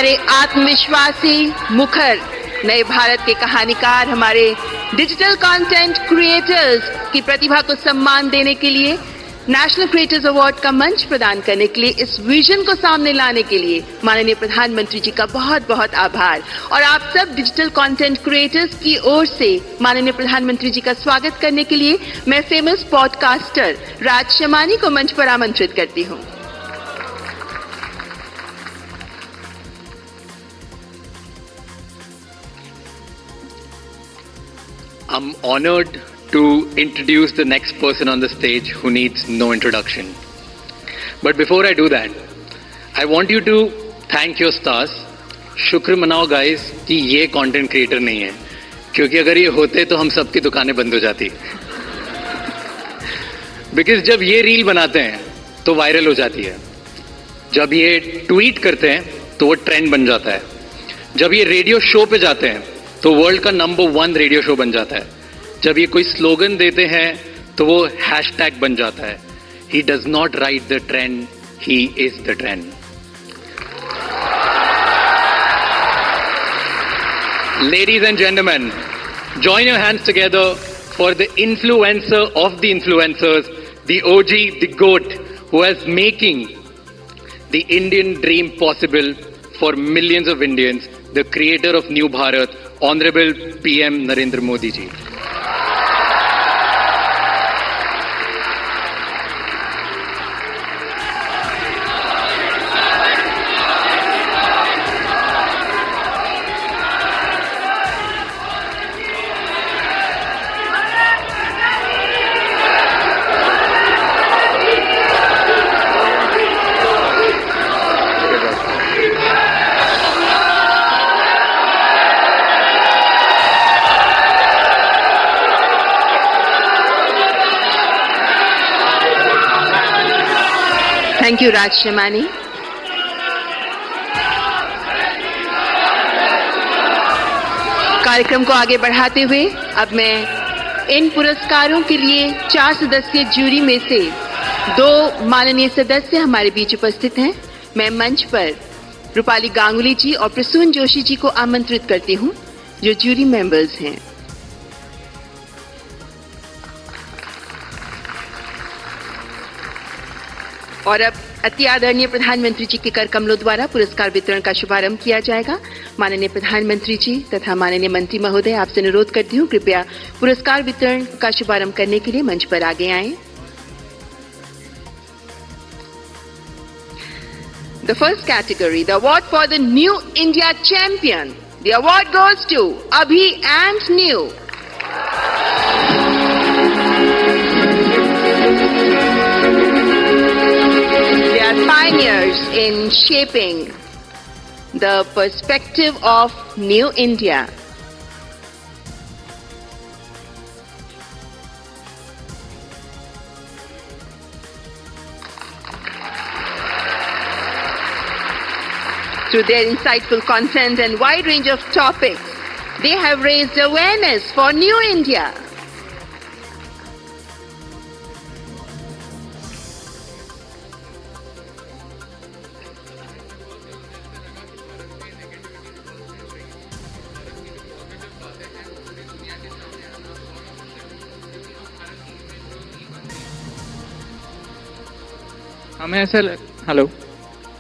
हमारे आत्मविश्वासी मुखर नए भारत के कहानीकार, हमारे डिजिटल कंटेंट क्रिएटर्स की प्रतिभा को सम्मान देने के लिए, नेशनल क्रिएटर्स अवार्ड का मंच प्रदान करने के लिए, इस विजन को सामने लाने के लिए माननीय प्रधानमंत्री जी का बहुत बहुत आभार। और आप सब डिजिटल कंटेंट क्रिएटर्स की ओर से माननीय प्रधानमंत्री जी का स्वागत करने के लिए मैं फेमस पॉडकास्टर राज शमानी को मंच पर आमंत्रित करती हूं। I'm honored to introduce the next person on the stage who needs no introduction. But before I do that, I want you to thank your stars. शुक्र मनाओ guys कि ये content creator नहीं है, क्योंकि अगर ये होते तो हम सबकी दुकानें बंद हो जाती। Because जब ये रील बनाते हैं तो वायरल हो जाती है, जब ये ट्वीट करते हैं तो वो ट्रेंड बन जाता है, जब ये रेडियो शो पे जाते हैं तो वर्ल्ड का नंबर 1 रेडियो शो बन जाता है, जब ये कोई स्लोगन देते हैं तो वो हैशटैग बन जाता है। He does not write the trend, he is the trend. Ladies and gentleman, join your hands together for the influencer of the influencers, the OG, the GOAT, who is making the Indian dream possible for millions of Indians, the creator of New Bharat, Honorable PM Narendra Modi ji. Thank you Raj Shamani. कार्यक्रम को आगे बढ़ाते हुए अब मैं इन पुरस्कारों के लिए 4 सदस्यीय जूरी में से 2 माननीय सदस्य हमारे बीच उपस्थित हैं। मैं मंच पर रूपाली गांगुली जी और प्रसून जोशी जी को आमंत्रित करती हूं, जो जूरी मेंबर्स हैं। और अब अति आदरणीय प्रधानमंत्री जी के कर कमलों द्वारा पुरस्कार वितरण का शुभारंभ किया जाएगा। माननीय प्रधानमंत्री जी तथा माननीय मंत्री महोदय, आपसे अनुरोध करती हूँ कृपया पुरस्कार वितरण का शुभारंभ करने के लिए मंच पर आगे आएं। The first category, the award for the New India Champion. The award goes to Abhi and New. Pioneers in shaping the perspective of New India. Through their insightful content and wide range of topics, they have raised awareness for New India.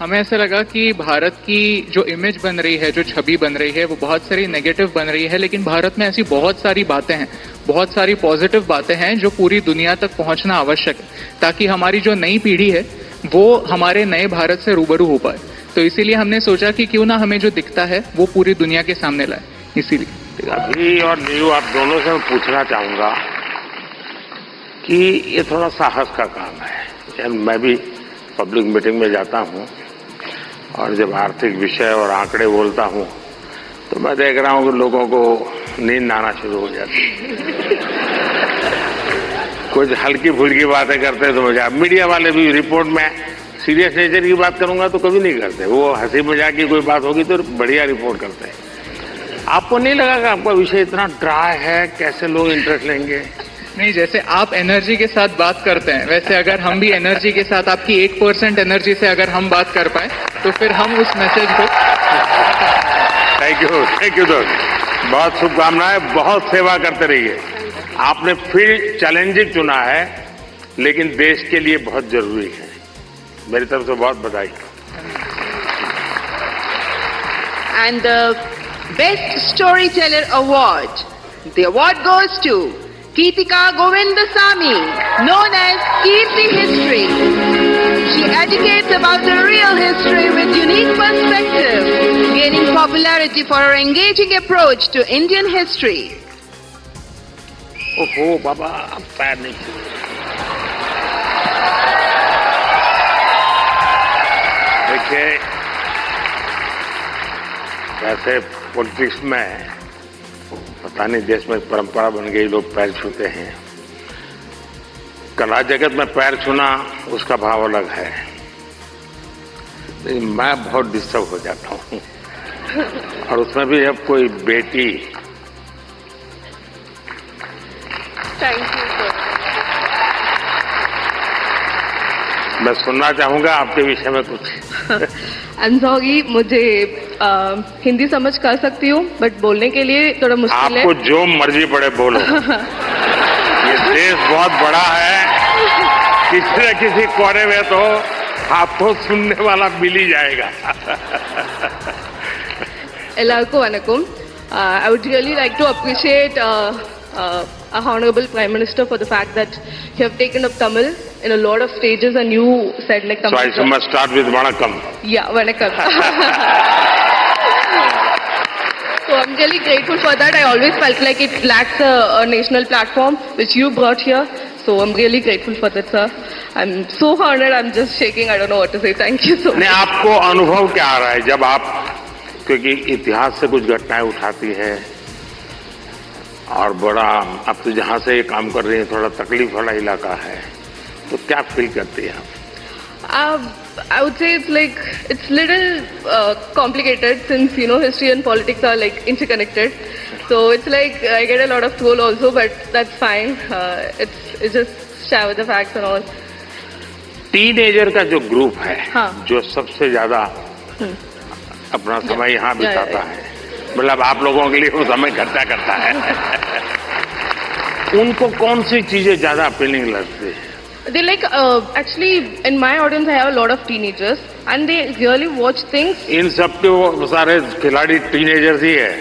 हमें ऐसा लगा कि भारत की जो image बन रही है, जो छवि बन रही है, वो बहुत सारी नेगेटिव बन रही है, लेकिन भारत में ऐसी बहुत सारी बातें हैं, बहुत सारी पॉजिटिव बातें हैं जो पूरी दुनिया तक पहुंचना आवश्यक है, ताकि हमारी जो नई पीढ़ी है वो हमारे नए भारत से रूबरू हो पाए। तो इसीलिए हमने सोचा कि क्यों ना हमें जो दिखता है वो पूरी दुनिया के सामने लाए। इसीलिए अभी और न्यू आप दोनों से मैं पूछना चाहूंगा कि ये थोड़ा साहस का काम है। मैं भी पब्लिक मीटिंग में जाता हूं और जब आर्थिक विषय और आंकड़े बोलता हूं तो मैं देख रहा हूं कि लोगों को नींद आना शुरू हो जाती है। कुछ हल्की फुल्की बातें करते हैं तो मजा। मीडिया वाले भी रिपोर्ट में सीरियस नेचर की बात करूंगा तो कभी नहीं करते, वो हंसी मजाक की कोई बात होगी तो बढ़िया रिपोर्ट करते हैं। आपको नहीं लगा कि आपका विषय इतना ड्राई है, कैसे लोग इंटरेस्ट लेंगे? नहीं, जैसे आप एनर्जी के साथ बात करते हैं, वैसे अगर हम भी एनर्जी के साथ आपकी 1% एनर्जी से अगर हम बात कर पाए तो फिर हम उस मैसेज को थैंक यू दोस्त, बहुत शुभकामनाएं, बहुत सेवा करते रहिए। आपने फील्ड चैलेंजिंग चुना है, लेकिन देश के लिए बहुत जरूरी है। मेरी तरफ से बहुत बधाई। And the Best Storyteller Award. The award goes to Geetika Govindasamy, known as Keerti History. She educates about the real history with unique perspective, gaining popularity for her engaging approach to Indian history. ओहो बाबा, पैर नहीं छू। देखिए, वैसे politics में पता नहीं देश में परंपरा बन गई, लोग पैर छूते हैं। कला जगत में पैर छूना उसका भाव अलग है, लेकिन मैं बहुत डिस्टर्ब हो जाता हूँ। और उसमें भी जब कोई बेटी। Thank you, sir. मैं सुनना चाहूंगा आपके विषय में कुछ। I'm sorry, मुझे हिंदी समझ कर सकती हूँ, बट बोलने के लिए थोड़ा मुश्किल है। आपको जो मर्जी पड़े बोलो। ये देश बहुत बड़ा है, किसी न किसी कोने में तो आपको सुनने वाला मिल ही जाएगा। எல்லாருக்கும் வணக்கம். I would really like to appreciate our Honorable Prime Minister for the fact that you have taken up Tamil in a lot of stages and you said like Tamil. So I must start with Vanakkam. Yeah, vanakkam. So I'm really grateful for that. I always felt like it lacks a national platform which you brought here. So I'm really grateful for that, sir. I'm so honored. I'm just shaking. I don't know what to say. Thank you so much. नहीं, आपको अनुभव क्या आ रहा है जब आप, क्योंकि इतिहास से कुछ घटनाएं उठाती है और बड़ा, अब तो जहां से ये काम कर रही है थोड़ा तकलीफ वाला इलाका है, तो क्या फील करती है आप? I would say it's little complicated since history and politics are like interconnected. So it's like I get a lot of troll also, but that's fine. It's just share with the facts and all. Teenager का जो group है, हाँ. जो सबसे ज्यादा अपना समय यहाँ बिताता है, मतलब आप लोगों के लिए वो समय इकट्ठा करता है, उनको कौन सी चीजें ज्यादा अपीलिंग लगती है? They actually in my audience I have a lot of teenagers and they really watch things. इन सब के वो सारे खिलाड़ी टीनेजर्स ही है।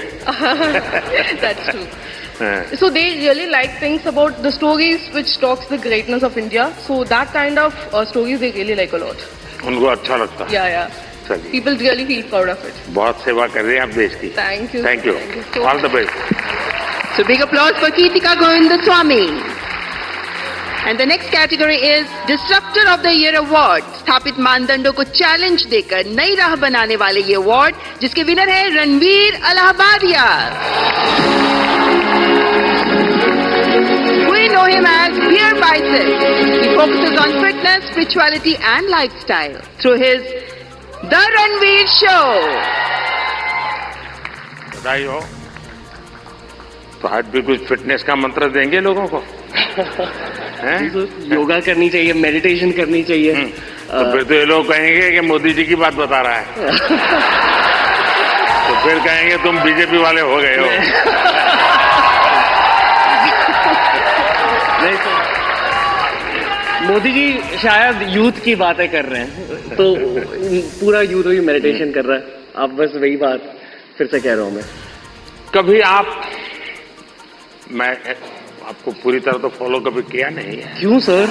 That's true. So they really like things about the stories which talks the greatness of India. So that kind of stories they really like a lot. उनको अच्छा लगता है। Yeah. चलिए, People really feel proud of it. बहुत सेवा कर रहे हैं आप देश की। Thank you. Thank you, Thank you so all the best. So big applause for Geetika Govindasamy. And the next category is Disruptor of the Year Award. स्थापित मानदंडों को चैलेंज देकर नई राह बनाने वाले ये अवार्ड, जिसके विनर है Ranveer Allahbadia. We know him as Beer Bicep. He focuses on fitness, spirituality and lifestyle through his The Ranveer Show. बधाई हो। तो आज भी कुछ फिटनेस का मंत्र देंगे लोगों को? योगा करनी चाहिए, मेडिटेशन करनी चाहिए। तो फिर तो ये लोग कहेंगे कि मोदी जी की बात बता रहा है। तो फिर कहेंगे तुम बीजेपी वाले हो गए हो। नहीं तो मोदी जी शायद यूथ की बातें कर रहे हैं, तो पूरा यूथ ही मेडिटेशन कर रहा है। आप बस वही बात फिर से कह रहा हूं मैं। कभी मैं आपको पूरी तरह तो फॉलो कभी किया नहीं है। क्यों सर?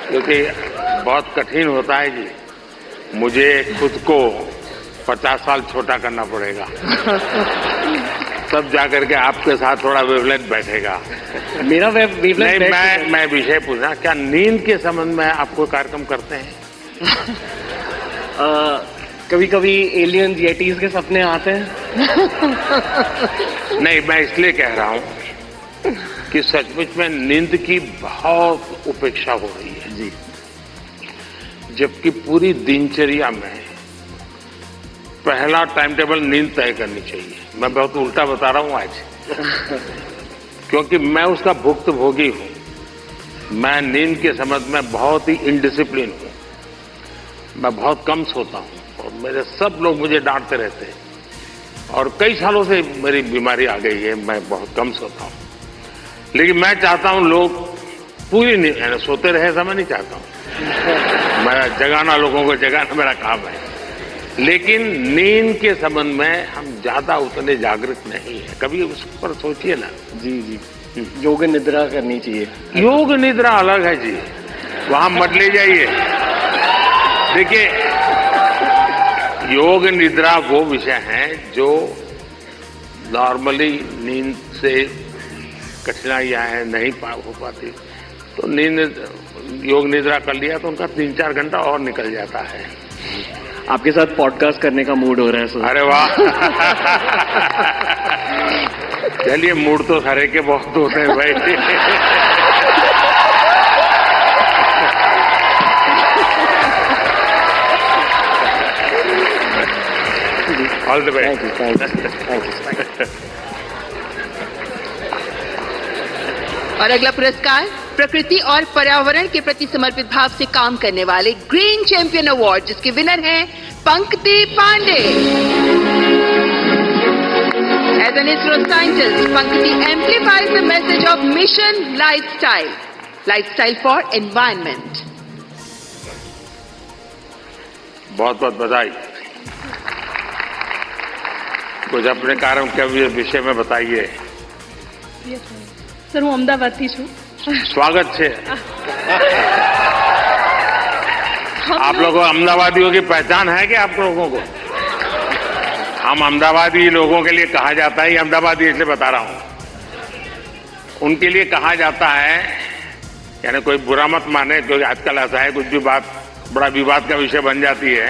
क्योंकि बहुत कठिन होता है जी, मुझे खुद को 50 साल छोटा करना पड़ेगा, तब जाकर के आपके साथ थोड़ा वेवलेंथ बैठेगा। मेरा वेवलेंथ नहीं, मैं विषय पूछना, क्या नींद के संबंध में आपको कार्यक्रम करते हैं? कभी कभी एलियंस येटीज के सपने आते हैं। नहीं, मैं इसलिए कह रहा हूं कि सचमुच में नींद की बहुत उपेक्षा हो रही है जी, जबकि पूरी दिनचर्या में पहला टाइम टेबल नींद तय करनी चाहिए। मैं बहुत उल्टा बता रहा हूं आज, क्योंकि मैं उसका भुक्तभोगी हूं। मैं नींद के संबंध में बहुत ही इनडिसिप्लिन हूं। मैं बहुत कम सोता हूं और मेरे सब लोग मुझे डांटते रहते हैं और कई सालों से मेरी बीमारी आ गई है, मैं बहुत कम सोता हूं। लेकिन मैं चाहता हूं लोग पूरी नींद सोते रहे, ऐसा मैं नहीं चाहता हूं। मैं जगाना, लोगों को जगाना मेरा काम है, लेकिन नींद के संबंध में हम ज्यादा उतने जागृत नहीं है। कभी उस पर सोचिए ना। जी जी, योग निद्रा करनी चाहिए। योग निद्रा अलग है जी, वहां मत ले जाइए। देखिए, योग निद्रा वो विषय है जो नॉर्मली नींद से कठिनाइयां हैं, नहीं हो पाती, तो योग निद्रा कर लिया तो उनका 3-4 घंटा और निकल जाता है। आपके साथ पॉडकास्ट करने का मूड हो रहा है सर। अरे वाह। चलिए, मूड तो सारे के बहुत होते हैं भाई। All the best. Thank you. और अगला पुरस्कार प्रकृति और पर्यावरण के प्रति समर्पित भाव से काम करने वाले ग्रीन चैंपियन अवार्ड, जिसके विनर हैं पंकति Pandey. As an ISRO scientist, Pankati amplifies the message of Mission Lifestyle for Environment. बहुत बहुत बधाई। कुछ अपने कार्य के विषय में बताइए। સર હું અમદાવાદથી છું। स्वागत है। आप लोगों अहमदाबादियों की पहचान है क्या आप लोगों को? हम अहमदाबादी लोगों के लिए कहा जाता है, अहमदाबादी इसलिए बता रहा हूं, उनके लिए कहा जाता है, यानी कोई बुरा मत माने, क्योंकि आजकल ऐसा है कुछ भी बात बड़ा विवाद का विषय बन जाती है।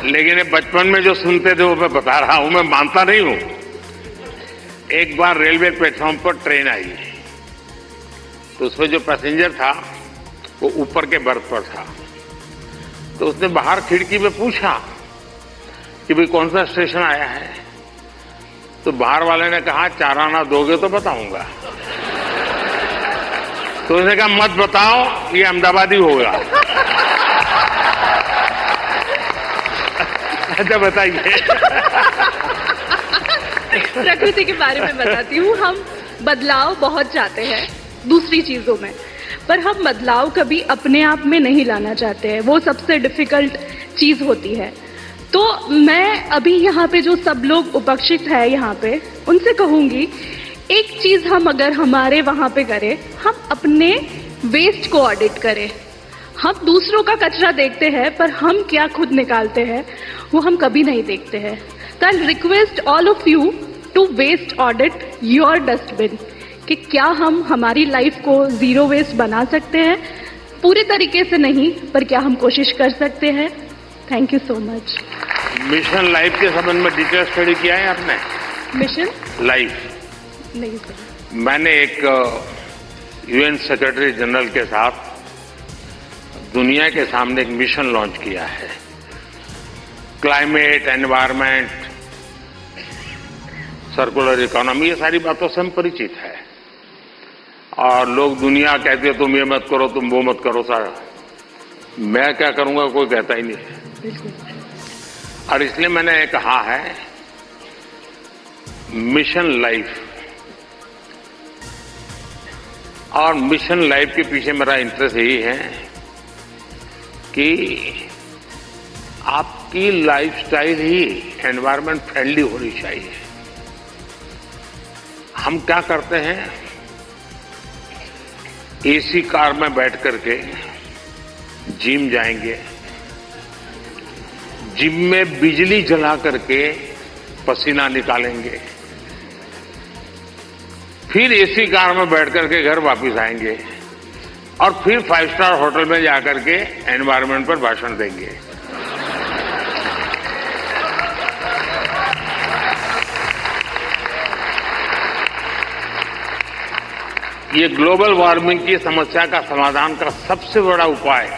लेकिन बचपन में जो सुनते थे वो मैं बता रहा हूं, मैं मानता नहीं हूं। एक बार रेलवे प्लेटफॉर्म पर ट्रेन आई, तो उसमें जो पैसेंजर था वो ऊपर के बर्थ पर था। तो उसने बाहर खिड़की में पूछा कि भाई कौन सा स्टेशन आया है? तो बाहर वाले ने कहा 4 आना दोगे तो बताऊंगा। तो उसने कहा मत बताओ, ये अहमदाबादी होगा। अच्छा बताइए। प्रकृति के बारे में बताती हूँ। हम बदलाव बहुत चाहते हैं दूसरी चीजों में, पर हम बदलाव कभी अपने आप में नहीं लाना चाहते हैं। वो सबसे डिफिकल्ट चीज होती है। तो मैं अभी यहाँ पे जो सब लोग उपस्थित है यहाँ पे, उनसे कहूंगी एक चीज हम अगर हमारे वहां पे करें, हम अपने वेस्ट को ऑडिट करें। हम दूसरों का कचरा देखते हैं, पर हम क्या खुद निकालते हैं वो हम कभी नहीं देखते हैं। तो I request all of you to waste audit your dustbin, कि क्या हम हमारी लाइफ को जीरो वेस्ट बना सकते हैं। पूरे तरीके से नहीं, पर क्या हम कोशिश कर सकते हैं। Thank you so much. Mission life के संबंध में डिटेल स्टडी किया है आपने? मिशन लाइफ नहीं सर। मैंने एक यूएन सेक्रेटरी जनरल के साथ दुनिया के सामने एक मिशन लॉन्च किया है। क्लाइमेट, एनवायरमेंट, सर्कुलर इकोनॉमी, ये सारी बातों से हम परिचित है। और लोग दुनिया कहते हैं तुम ये मत करो, तुम वो मत करो। सारा मैं क्या करूंगा कोई कहता ही नहीं है। और इसलिए मैंने कहा है मिशन लाइफ। और मिशन लाइफ के पीछे मेरा इंटरेस्ट यही है कि आपकी लाइफस्टाइल ही एनवायरमेंट फ्रेंडली होनी चाहिए। हम क्या करते हैं, एसी कार में बैठ करके जिम जाएंगे, जिम में बिजली जला करके पसीना निकालेंगे, फिर एसी कार में बैठ करके घर वापस आएंगे और फिर 5 स्टार होटल में जाकर के एनवायरमेंट पर भाषण देंगे। ये ग्लोबल वार्मिंग की समस्या का समाधान का सबसे बड़ा उपाय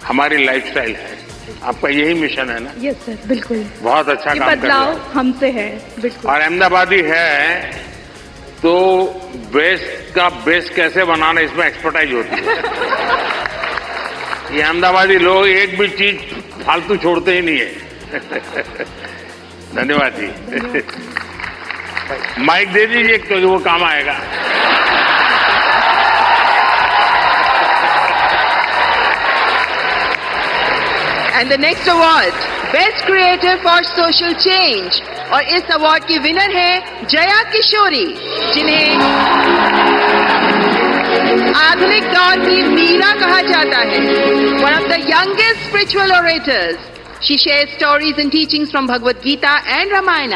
हमारी लाइफस्टाइल है। आपका यही मिशन है ना? यस सर, बिल्कुल। बहुत अच्छा ये काम कर रहे बदलाव हो। हमसे है, बिल्कुल। और अहमदाबादी है तो वेस्ट का बेस्ट कैसे बनाना, इसमें एक्सपर्टाइज होती है। ये अहमदाबादी लोग एक भी चीज फालतू छोड़ते ही नहीं है। धन्यवाद जी। माइक दे दीजिए क्योंकि वो काम आएगा। And the next award best creator for social change, और इस अवार्ड की विनर है जया किशोरी, जिन्हें आधुनिक दौर की मीरा कहा जाता है। One of the youngest spiritual orators, she shares stories and teachings from Bhagavad Gita and Ramayana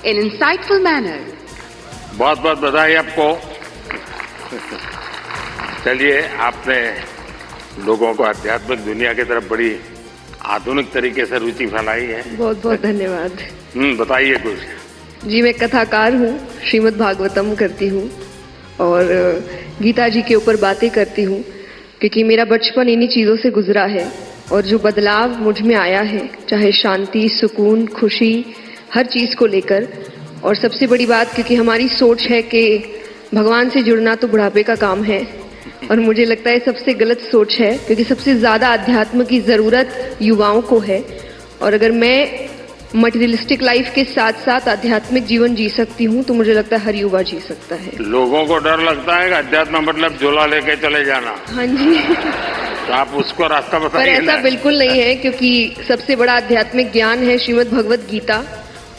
in insightful manner. बहुत बहुत बधाई आपको। चलिए, आपने लोगों को आध्यात्मिक दुनिया की तरफ बड़ी आधुनिक तरीके से रुचि फैलाई है। बहुत बहुत धन्यवाद। बताइए कुछ। जी, मैं कथाकार हूँ, श्रीमद् भागवतम करती हूँ और गीता जी के ऊपर बातें करती हूँ, क्योंकि मेरा बचपन इन्हीं चीज़ों से गुजरा है और जो बदलाव मुझ में आया है, चाहे शांति, सुकून, खुशी, हर चीज़ को लेकर। और सबसे बड़ी बात, क्योंकि हमारी सोच है कि भगवान से जुड़ना तो बुढ़ापे का काम है, और मुझे लगता है सबसे गलत सोच है, क्योंकि सबसे ज़्यादा अध्यात्म की ज़रूरत युवाओं को है। और अगर मैं मटेरियलिस्टिक लाइफ के साथ साथ आध्यात्मिक जीवन जी सकती हूँ तो मुझे लगता है हर युवा जी सकता है। लोगों को डर लगता है कि अध्यात्म मतलब झोला लेके चले जाना। हाँ जी। तो आप उसको रास्ता पर बताइए ऐसा ना। बिल्कुल नहीं है, क्योंकि सबसे बड़ा आध्यात्मिक ज्ञान है श्रीमद् भगवद गीता,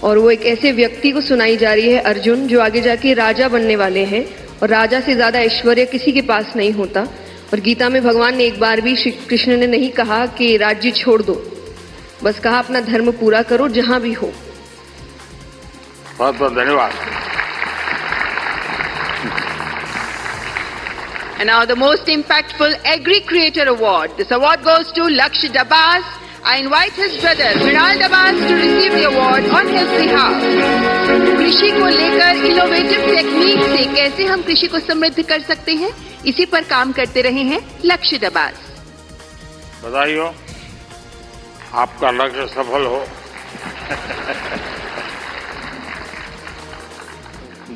और वो एक ऐसे व्यक्ति को सुनाई जा रही है, अर्जुन, जो आगे जाके राजा बनने वाले हैं, और राजा से ज्यादा ऐश्वर्य किसी के पास नहीं होता। और गीता में भगवान ने एक बार भी, श्री कृष्ण ने नहीं कहा कि राज्य छोड़ दो, बस कहा अपना धर्म पूरा करो जहां भी हो। बहुत बहुत धन्यवाद। And now the most impactful Agri Creator Award. This award goes to Laksh Dabas. I invite his brother Viral Dabas to receive the award on his behalf. कृषि को लेकर इनोवेटिव टेक्निक से कैसे हम कृषि को समृद्ध कर सकते हैं, इसी पर काम करते रहे हैं लक्ष्य दबास। बधाई हो, आपका लक्ष्य सफल हो।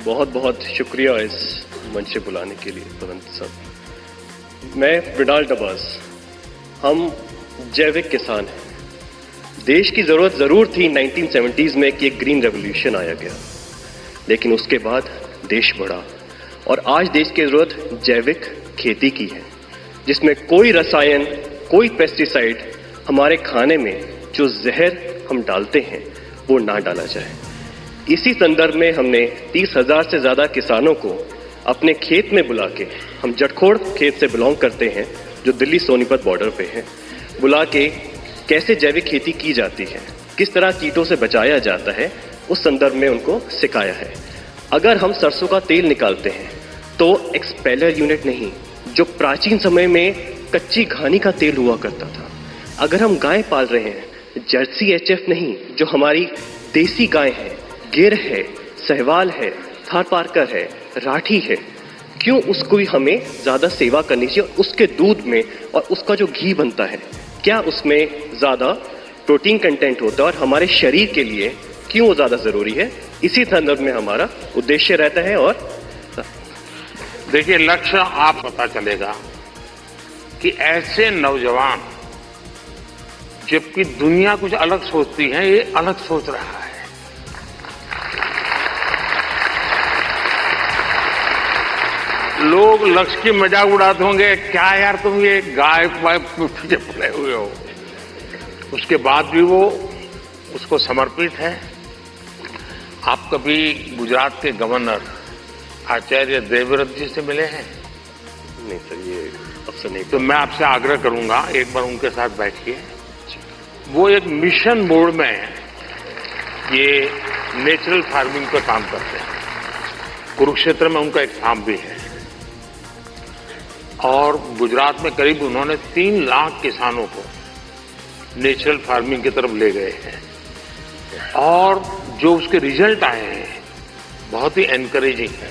बहुत बहुत शुक्रिया इस मंच से बुलाने के लिए पदंत साहब। मैं विडाल डबास, हम जैविक किसान हैं। देश की जरूरत जरूर थी 1970s में कि एक ग्रीन रेवोल्यूशन आया गया, लेकिन उसके बाद देश बढ़ा और आज देश की जरूरत जैविक खेती की है, जिसमें कोई रसायन, कोई पेस्टिसाइड हमारे खाने में जो जहर हम डालते हैं वो ना डाला जाए। इसी संदर्भ में हमने 30,000 से ज्यादा किसानों को अपने खेत में बुला के, हम जटखोड़ खेत से बिलोंग करते हैं जो दिल्ली सोनीपत बॉर्डर पे है, बुला के कैसे जैविक खेती की जाती है, किस तरह कीटों से बचाया जाता है, उस संदर्भ में उनको सिखाया है। अगर हम सरसों का तेल निकालते हैं तो एक्सपेलर यूनिट नहीं, जो प्राचीन समय में कच्ची घानी का तेल हुआ करता था। अगर हम गाय पाल रहे हैं, जर्सी एचएफ नहीं, जो हमारी देसी गाय है, गिर है, सहवाल है, थारपारकर है, राठी है, क्यों उसको भी हमें ज्यादा सेवा करनी चाहिए? उसके दूध में और उसका जो घी बनता है, क्या उसमें ज्यादा प्रोटीन कंटेंट होता है और हमारे शरीर के लिए क्यों वो ज्यादा जरूरी है? इसी संदर्भ में हमारा उद्देश्य रहता है। और देखिए, लक्ष्य आप पता चलेगा कि ऐसे नौजवान, जबकि दुनिया कुछ अलग सोचती है, ये अलग सोच रहा है। लोग लक्ष्य की मजाक उड़ाते होंगे, क्या यार तुम ये गाय वाय पीछे पड़े हुए हो। उसके बाद भी वो उसको समर्पित है। आप कभी गुजरात के गवर्नर आचार्य देवव्रत जी से मिले हैं? नहीं सर, ये अवसर नहीं। तो मैं आपसे आग्रह करूंगा, एक बार उनके साथ बैठिए। वो एक मिशन मोड में ये नेचुरल फार्मिंग पर काम करते हैं। कुरुक्षेत्र में उनका एक फार्म भी है और गुजरात में करीब उन्होंने 3 लाख किसानों को नेचुरल फार्मिंग की तरफ ले गए हैं और जो उसके रिजल्ट आए हैं बहुत ही एनकरेजिंग है।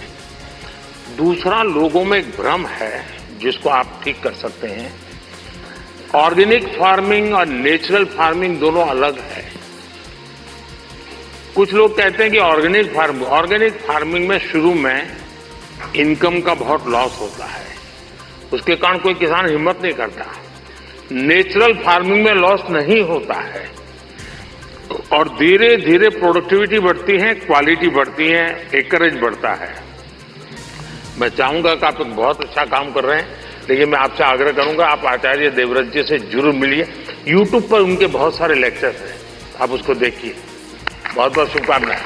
दूसरा, लोगों में एक भ्रम है जिसको आप ठीक कर सकते हैं। ऑर्गेनिक फार्मिंग और नेचुरल फार्मिंग दोनों अलग है। कुछ लोग कहते हैं कि ऑर्गेनिक फार्मिंग में शुरू में इनकम का बहुत लॉस होता है, उसके कारण कोई किसान हिम्मत नहीं करता। नेचुरल फार्मिंग में लॉस नहीं होता है और धीरे धीरे प्रोडक्टिविटी बढ़ती है, क्वालिटी बढ़ती है, एकरेज बढ़ता है। मैं चाहूंगा कि आप एक बहुत अच्छा काम कर रहे हैं, लेकिन मैं आपसे आग्रह करूंगा आप आचार्य देवव्रत जी से जरूर मिलिए। यूट्यूब पर उनके बहुत सारे लेक्चर्स हैं, आप उसको देखिए। बहुत बहुत शुभकामनाएं।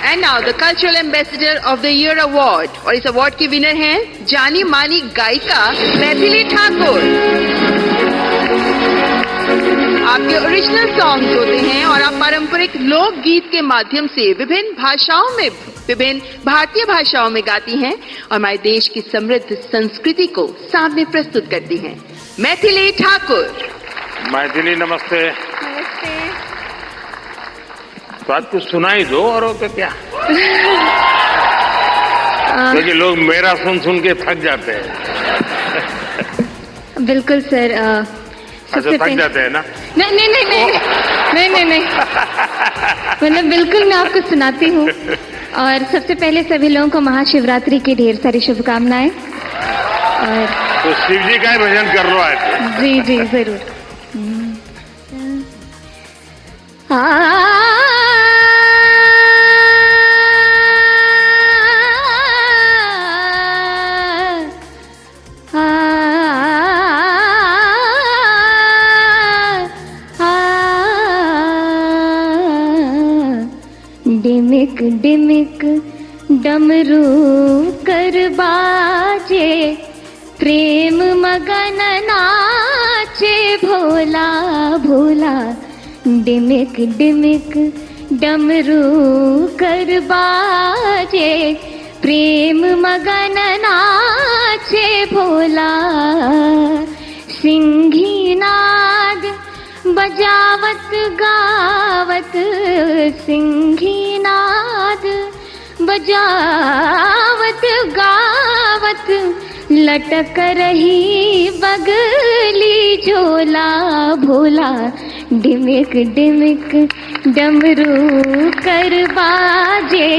And now the cultural ambassador of the year award, और इस अवार्ड की विनर हैं जानी मानी गायिका मैथिली ठाकुर। आपके ओरिजिनल सॉन्ग्स होते हैं और आप पारंपरिक लोकगीत के माध्यम से विभिन्न भाषाओं में, विभिन्न भारतीय भाषाओं में गाती हैं और हमारे देश की समृद्ध संस्कृति को सामने प्रस्तुत करती हैं। मैथिली ठाकुर। मैथिली नमस्ते। नमस्ते। तो आज कुछ सुनाई दो और हो तो क्या, क्योंकि लोग मेरा सुन सुन के थक जाते हैं। बिल्कुल सर। अच्छा, थक जाते हैं ना? नहीं नहीं नहीं नहीं नहीं नहीं मतलब बिल्कुल मैं आपको सुनाती हूँ। और सबसे पहले सभी लोगों को महाशिवरात्रि की ढेर सारी शुभकामनाएं। और तो शिव जी का ही भजन कर लो आज। जी जी जरूर। डिमिक डिमिक डमरू कर बाजे, प्रेम मगन नाचे भोला भोला। डिमिक डिमिक डमरू कर बाजे, प्रेम मगन नाचे भोला। सिंही नाद बजावत गावत, सिंही नाद बजावत गावत, लटक रही बगली झोला भोला। डिमिक डिमिक डमरू कर बाजे,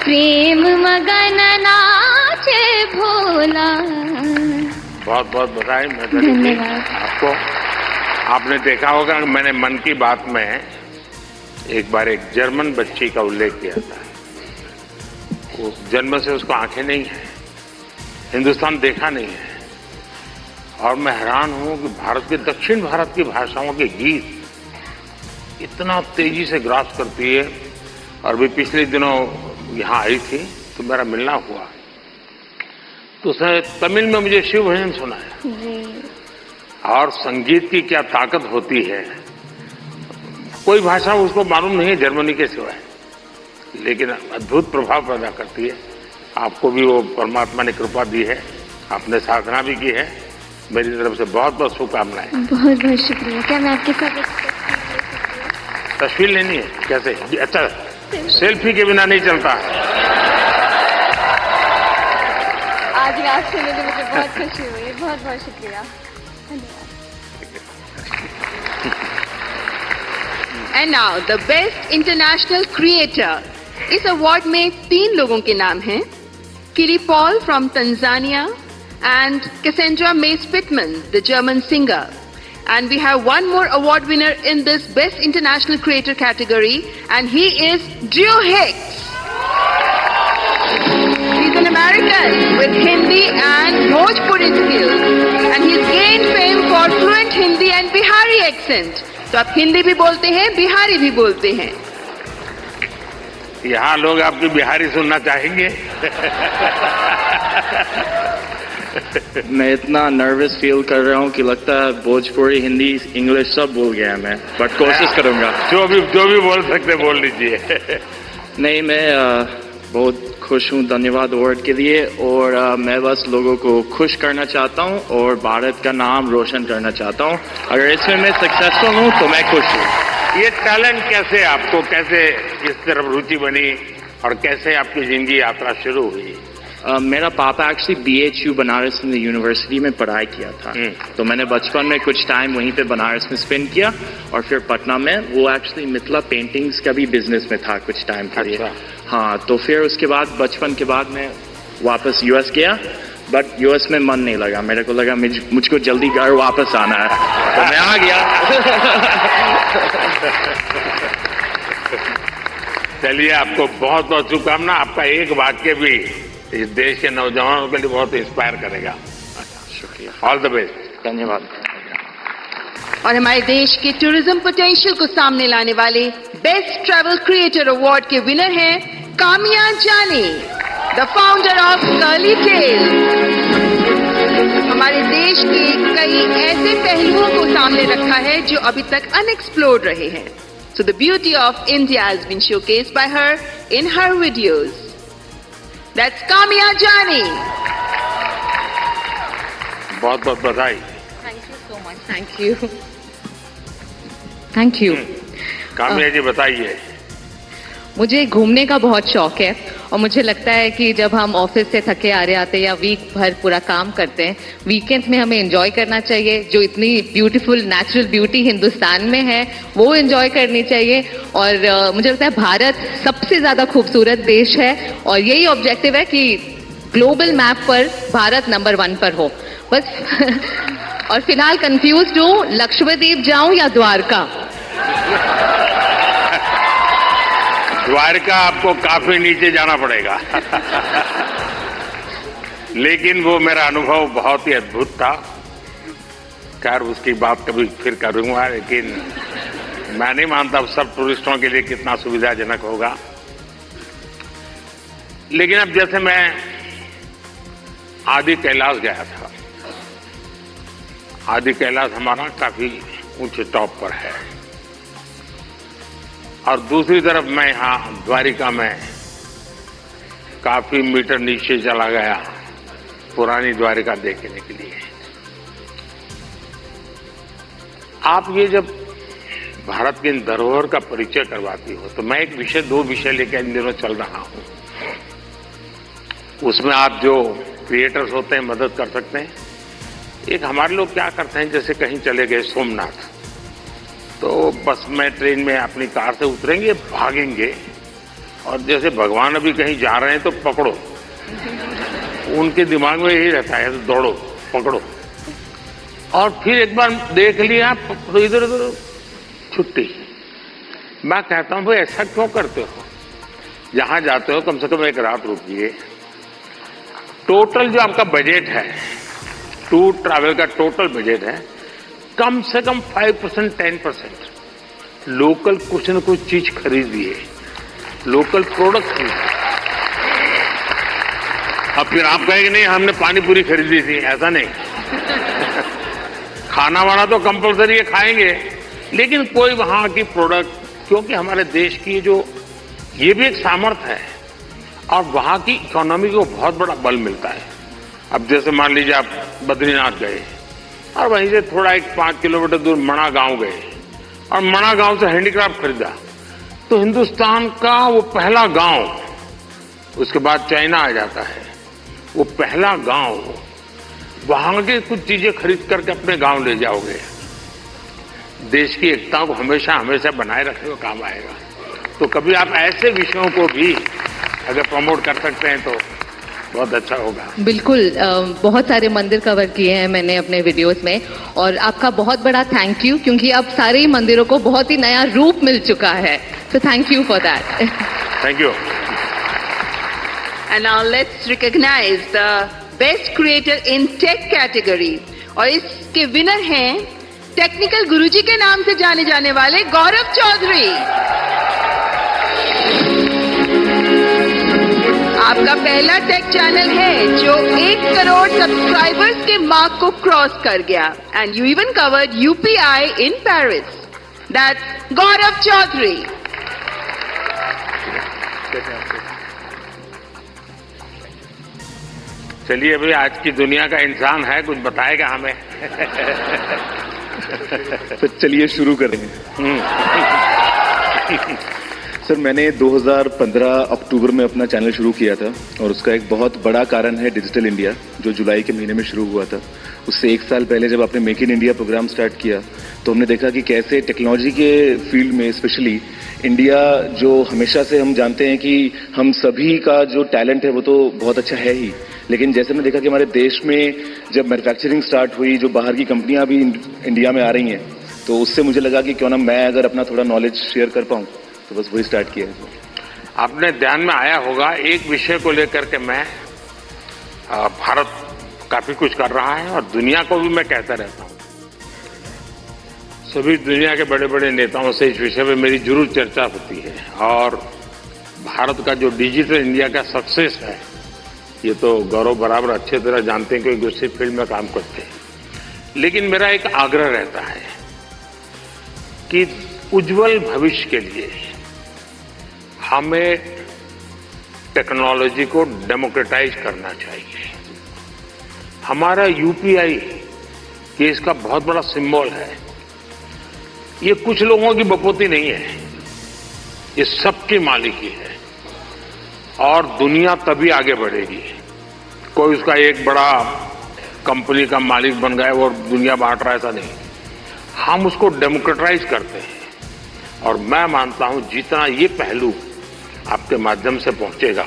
प्रेम मगन नाचे भोला। बहुत बहुत बधाई मैथिली जी आपको। आपने देखा होगा कि मैंने मन की बात में एक बार एक जर्मन बच्ची का उल्लेख किया था। वो जन्म से उसको आंखें नहीं है, हिंदुस्तान देखा नहीं है, और मैं हैरान हूं कि भारत के, दक्षिण भारत की भाषाओं के गीत इतना तेजी से ग्रास करती है। और भी पिछले दिनों यहाँ आई थी तो मेरा मिलना हुआ, तो उसने तमिल में मुझे शिव भजन सुनाया। और संगीत की क्या ताकत होती है, कोई भाषा उसको मालूम नहीं है जर्मनी के सिवाय, लेकिन अद्भुत प्रभाव पैदा करती है। आपको भी वो परमात्मा ने कृपा दी है, आपने साधना भी की है। मेरी तरफ से बहुत बहुत शुभकामनाएं। बहुत बहुत शुक्रिया। क्या मैं आपके साथ तस्वीर लेनी है? कैसे? अच्छा, सेल्फी के बिना नहीं चलता। आज आपसे मिलकर मुझे बहुत खुशी हुई। बहुत बहुत शुक्रिया। And now the best international creator. इस अवार्ड में 3 लोगों के नाम हैं, किली Paul from Tanzania and Cassandra May Spitman, the German singer. And we have one more award winner in this Best International Creator category, and he is Geo Hicks. He's an American with Hindi and Bhojpuri skills, and he's gained fame for fluent Hindi and Bihari accent. तो आप हिंदी भी बोलते हैं, बिहारी भी बोलते हैं। यहाँ लोग आपकी बिहारी सुनना चाहेंगे। मैं इतना नर्वस फील कर रहा हूँ कि लगता है भोजपुरी, हिंदी, इंग्लिश सब भूल गया मैं, बट कोशिश करूंगा। जो भी बोल सकते बोल लीजिए। नहीं, मैं बहुत खुश हूँ, धन्यवाद अवार्ड के लिए। और मैं बस लोगों को खुश करना चाहता हूँ और भारत का नाम रोशन करना चाहता हूँ। अगर इसमें मैं सक्सेसफुल हूँ तो मैं खुश हूँ। ये टैलेंट कैसे आपको, कैसे इस तरफ रुचि बनी और कैसे आपकी जिंदगी यात्रा शुरू हुई? मेरा पापा एक्चुअली BHU बनारस में यूनिवर्सिटी में पढ़ाई किया था, तो मैंने बचपन में कुछ टाइम वहीं पे बनारस में स्पेंड किया। और फिर पटना में वो एक्चुअली मिथिला पेंटिंग्स का भी बिजनेस में था कुछ टाइम के लिए। हाँ, तो फिर उसके बाद बचपन के बाद मैं वापस US गया बट यूएस में मन नहीं लगा, मेरे को लगा मुझको जल्दी घर वापस आना है, तो मैं आ गया। चलिए, आपको बहुत बहुत शुभकामना। आपका एक वाक्य भी इस देश के नौजवानों के लिए बहुत इंस्पायर करेगा। शुक्रिया, ऑल द बेस्ट। धन्यवाद। और हमारे देश के टूरिज्म पोटेंशियल को सामने लाने वाले बेस्ट ट्रैवल क्रिएटर अवार्ड के विनर हैं Kamiya Jani, the founder of Curly Tale. हमारे देश के कई ऐसे पहलुओं को सामने रखा है जो अभी तक अनएक्सप्लोर्ड रहे हैं। So the beauty of India has been showcased by her in her videos. That's Kamya Jani. बहुत बहुत बधाई। Thank you so much. Thank you. Thank you. Kamiya जी बताइए। मुझे घूमने का बहुत शौक है और मुझे लगता है कि जब हम ऑफिस से थके आ रहे आते हैं या वीक भर पूरा काम करते हैं, वीकेंड्स में हमें एंजॉय करना चाहिए। जो इतनी ब्यूटीफुल नेचुरल ब्यूटी हिंदुस्तान में है वो एंजॉय करनी चाहिए। और मुझे लगता है भारत सबसे ज्यादा खूबसूरत देश है और यही ऑब्जेक्टिव है कि ग्लोबल मैप पर भारत नंबर 1 पर हो बस। और फिलहाल कंफ्यूज हूँ, लक्षद्वीप जाऊं या द्वारका? द्वारका आपको काफी नीचे जाना पड़ेगा। लेकिन वो मेरा अनुभव बहुत ही अद्भुत था। खैर, उसकी बात कभी फिर करूंगा, लेकिन मैं नहीं मानता सब टूरिस्टों के लिए कितना सुविधाजनक होगा। लेकिन अब जैसे मैं आदि कैलाश गया था, आदि कैलाश हमारा काफी ऊंचे टॉप पर है, और दूसरी तरफ मैं यहां द्वारिका में काफी मीटर नीचे चला गया पुरानी द्वारिका देखने के लिए। आप ये जब भारत की धरोहर का परिचय करवाती हो तो मैं एक विषय, 2 विषय लेकर इन दिनों चल रहा हूं। उसमें आप जो क्रिएटर्स होते हैं मदद कर सकते हैं। एक हमारे लोग क्या करते हैं, जैसे कहीं चले गए सोमनाथ, तो बस में ट्रेन में अपनी कार से उतरेंगे, भागेंगे, और जैसे भगवान अभी कहीं जा रहे हैं तो पकड़ो। उनके दिमाग में यही रहता है, तो दौड़ो, पकड़ो, और फिर एक बार देख लिया तो इधर उधर छुट्टी। मैं कहता हूं भाई ऐसा क्यों करते हो? जहां जाते हो कम से कम एक रात रुकिए। टोटल जो आपका बजट है, टूर ट्रैवल का टोटल बजट है, कम से कम 5% 10% लोकल कुछ न कुछ चीज खरीदिए, लोकल प्रोडक्ट खरीदिए। अब फिर आप कहेंगे नहीं हमने पानी पूरी खरीदी थी, ऐसा नहीं। खाना वाना तो कंपलसरी है, खाएंगे, लेकिन कोई वहां की प्रोडक्ट, क्योंकि हमारे देश की जो ये भी एक सामर्थ्य है और वहां की इकोनॉमी को बहुत बड़ा बल मिलता है। अब जैसे मान लीजिए आप बद्रीनाथ गए और वहीं से थोड़ा एक 5 किलोमीटर दूर मणा गांव गए और मणा गांव से हैंडीक्राफ्ट खरीदा, तो हिंदुस्तान का वो पहला गांव, उसके बाद चाइना आ जाता है, वो पहला गांव, वहां के कुछ चीजें खरीद करके अपने गांव ले जाओगे, देश की एकता को हमेशा हमेशा बनाए रखने में काम आएगा। तो कभी आप ऐसे विषयों को भी अगर प्रमोट कर सकते हैं तो बहुत अच्छा होगा। बिल्कुल, बहुत सारे मंदिर कवर किए हैं मैंने अपने वीडियोस में, और आपका बहुत बड़ा थैंक यू, क्योंकि अब सारे ही मंदिरों को बहुत ही नया रूप मिल चुका है। So thank you for that. Thank you. And now let's recognize the best creator in tech category. और इसके विनर हैं टेक्निकल गुरुजी के नाम से जाने जाने वाले गौरव चौधरी। आपका पहला टेक चैनल है जो 1 करोड़ सब्सक्राइबर्स के मार्क को क्रॉस कर गया, and you even covered UPI in Paris. That's Gaurav Chaudhary. चलिए भाई, आज की दुनिया का इंसान है, कुछ बताएगा हमें। तो चलिए शुरू करें। सर, मैंने 2015 अक्टूबर में अपना चैनल शुरू किया था और उसका एक बहुत बड़ा कारण है डिजिटल इंडिया, जो जुलाई के महीने में शुरू हुआ था। उससे 1 साल पहले जब आपने make in India program start किया तो हमने देखा कि कैसे टेक्नोलॉजी के फील्ड में स्पेशली इंडिया, जो हमेशा से हम जानते हैं कि हम सभी का जो टैलेंट है वो तो बहुत अच्छा है ही, लेकिन जैसे मैंने देखा कि हमारे देश में जब मैन्युफैक्चरिंग स्टार्ट हुई, जो बाहर की कंपनियां भी इंडिया में आ रही हैं, तो उससे मुझे लगा कि क्यों ना मैं अगर अपना थोड़ा नॉलेज शेयर कर पाऊं, तो बस वही स्टार्ट किया है। आपने ध्यान में आया होगा, एक विषय को लेकर के मैं भारत काफी कुछ कर रहा है और दुनिया को भी मैं कहता रहता हूं। सभी दुनिया के बड़े बड़े नेताओं से इस विषय में मेरी जरूर चर्चा होती है और भारत का जो डिजिटल इंडिया का सक्सेस है, ये तो गौरव बराबर अच्छे तरह जानते हैं क्योंकि उसी फील्ड में काम करते हैं। लेकिन मेरा एक आग्रह रहता है कि उज्जवल भविष्य के लिए हमें टेक्नोलॉजी को डेमोक्रेटाइज करना चाहिए। हमारा यूपीआई ये इसका बहुत बड़ा सिंबल है। ये कुछ लोगों की बपोती नहीं है, ये सबकी मालिकी है और दुनिया तभी आगे बढ़ेगी। कोई उसका एक बड़ा कंपनी का मालिक बन गया और दुनिया बांट रहा है, ऐसा नहीं। हम उसको डेमोक्रेटाइज करते हैं और मैं मानता हूं जितना ये पहलू आपके माध्यम से पहुंचेगा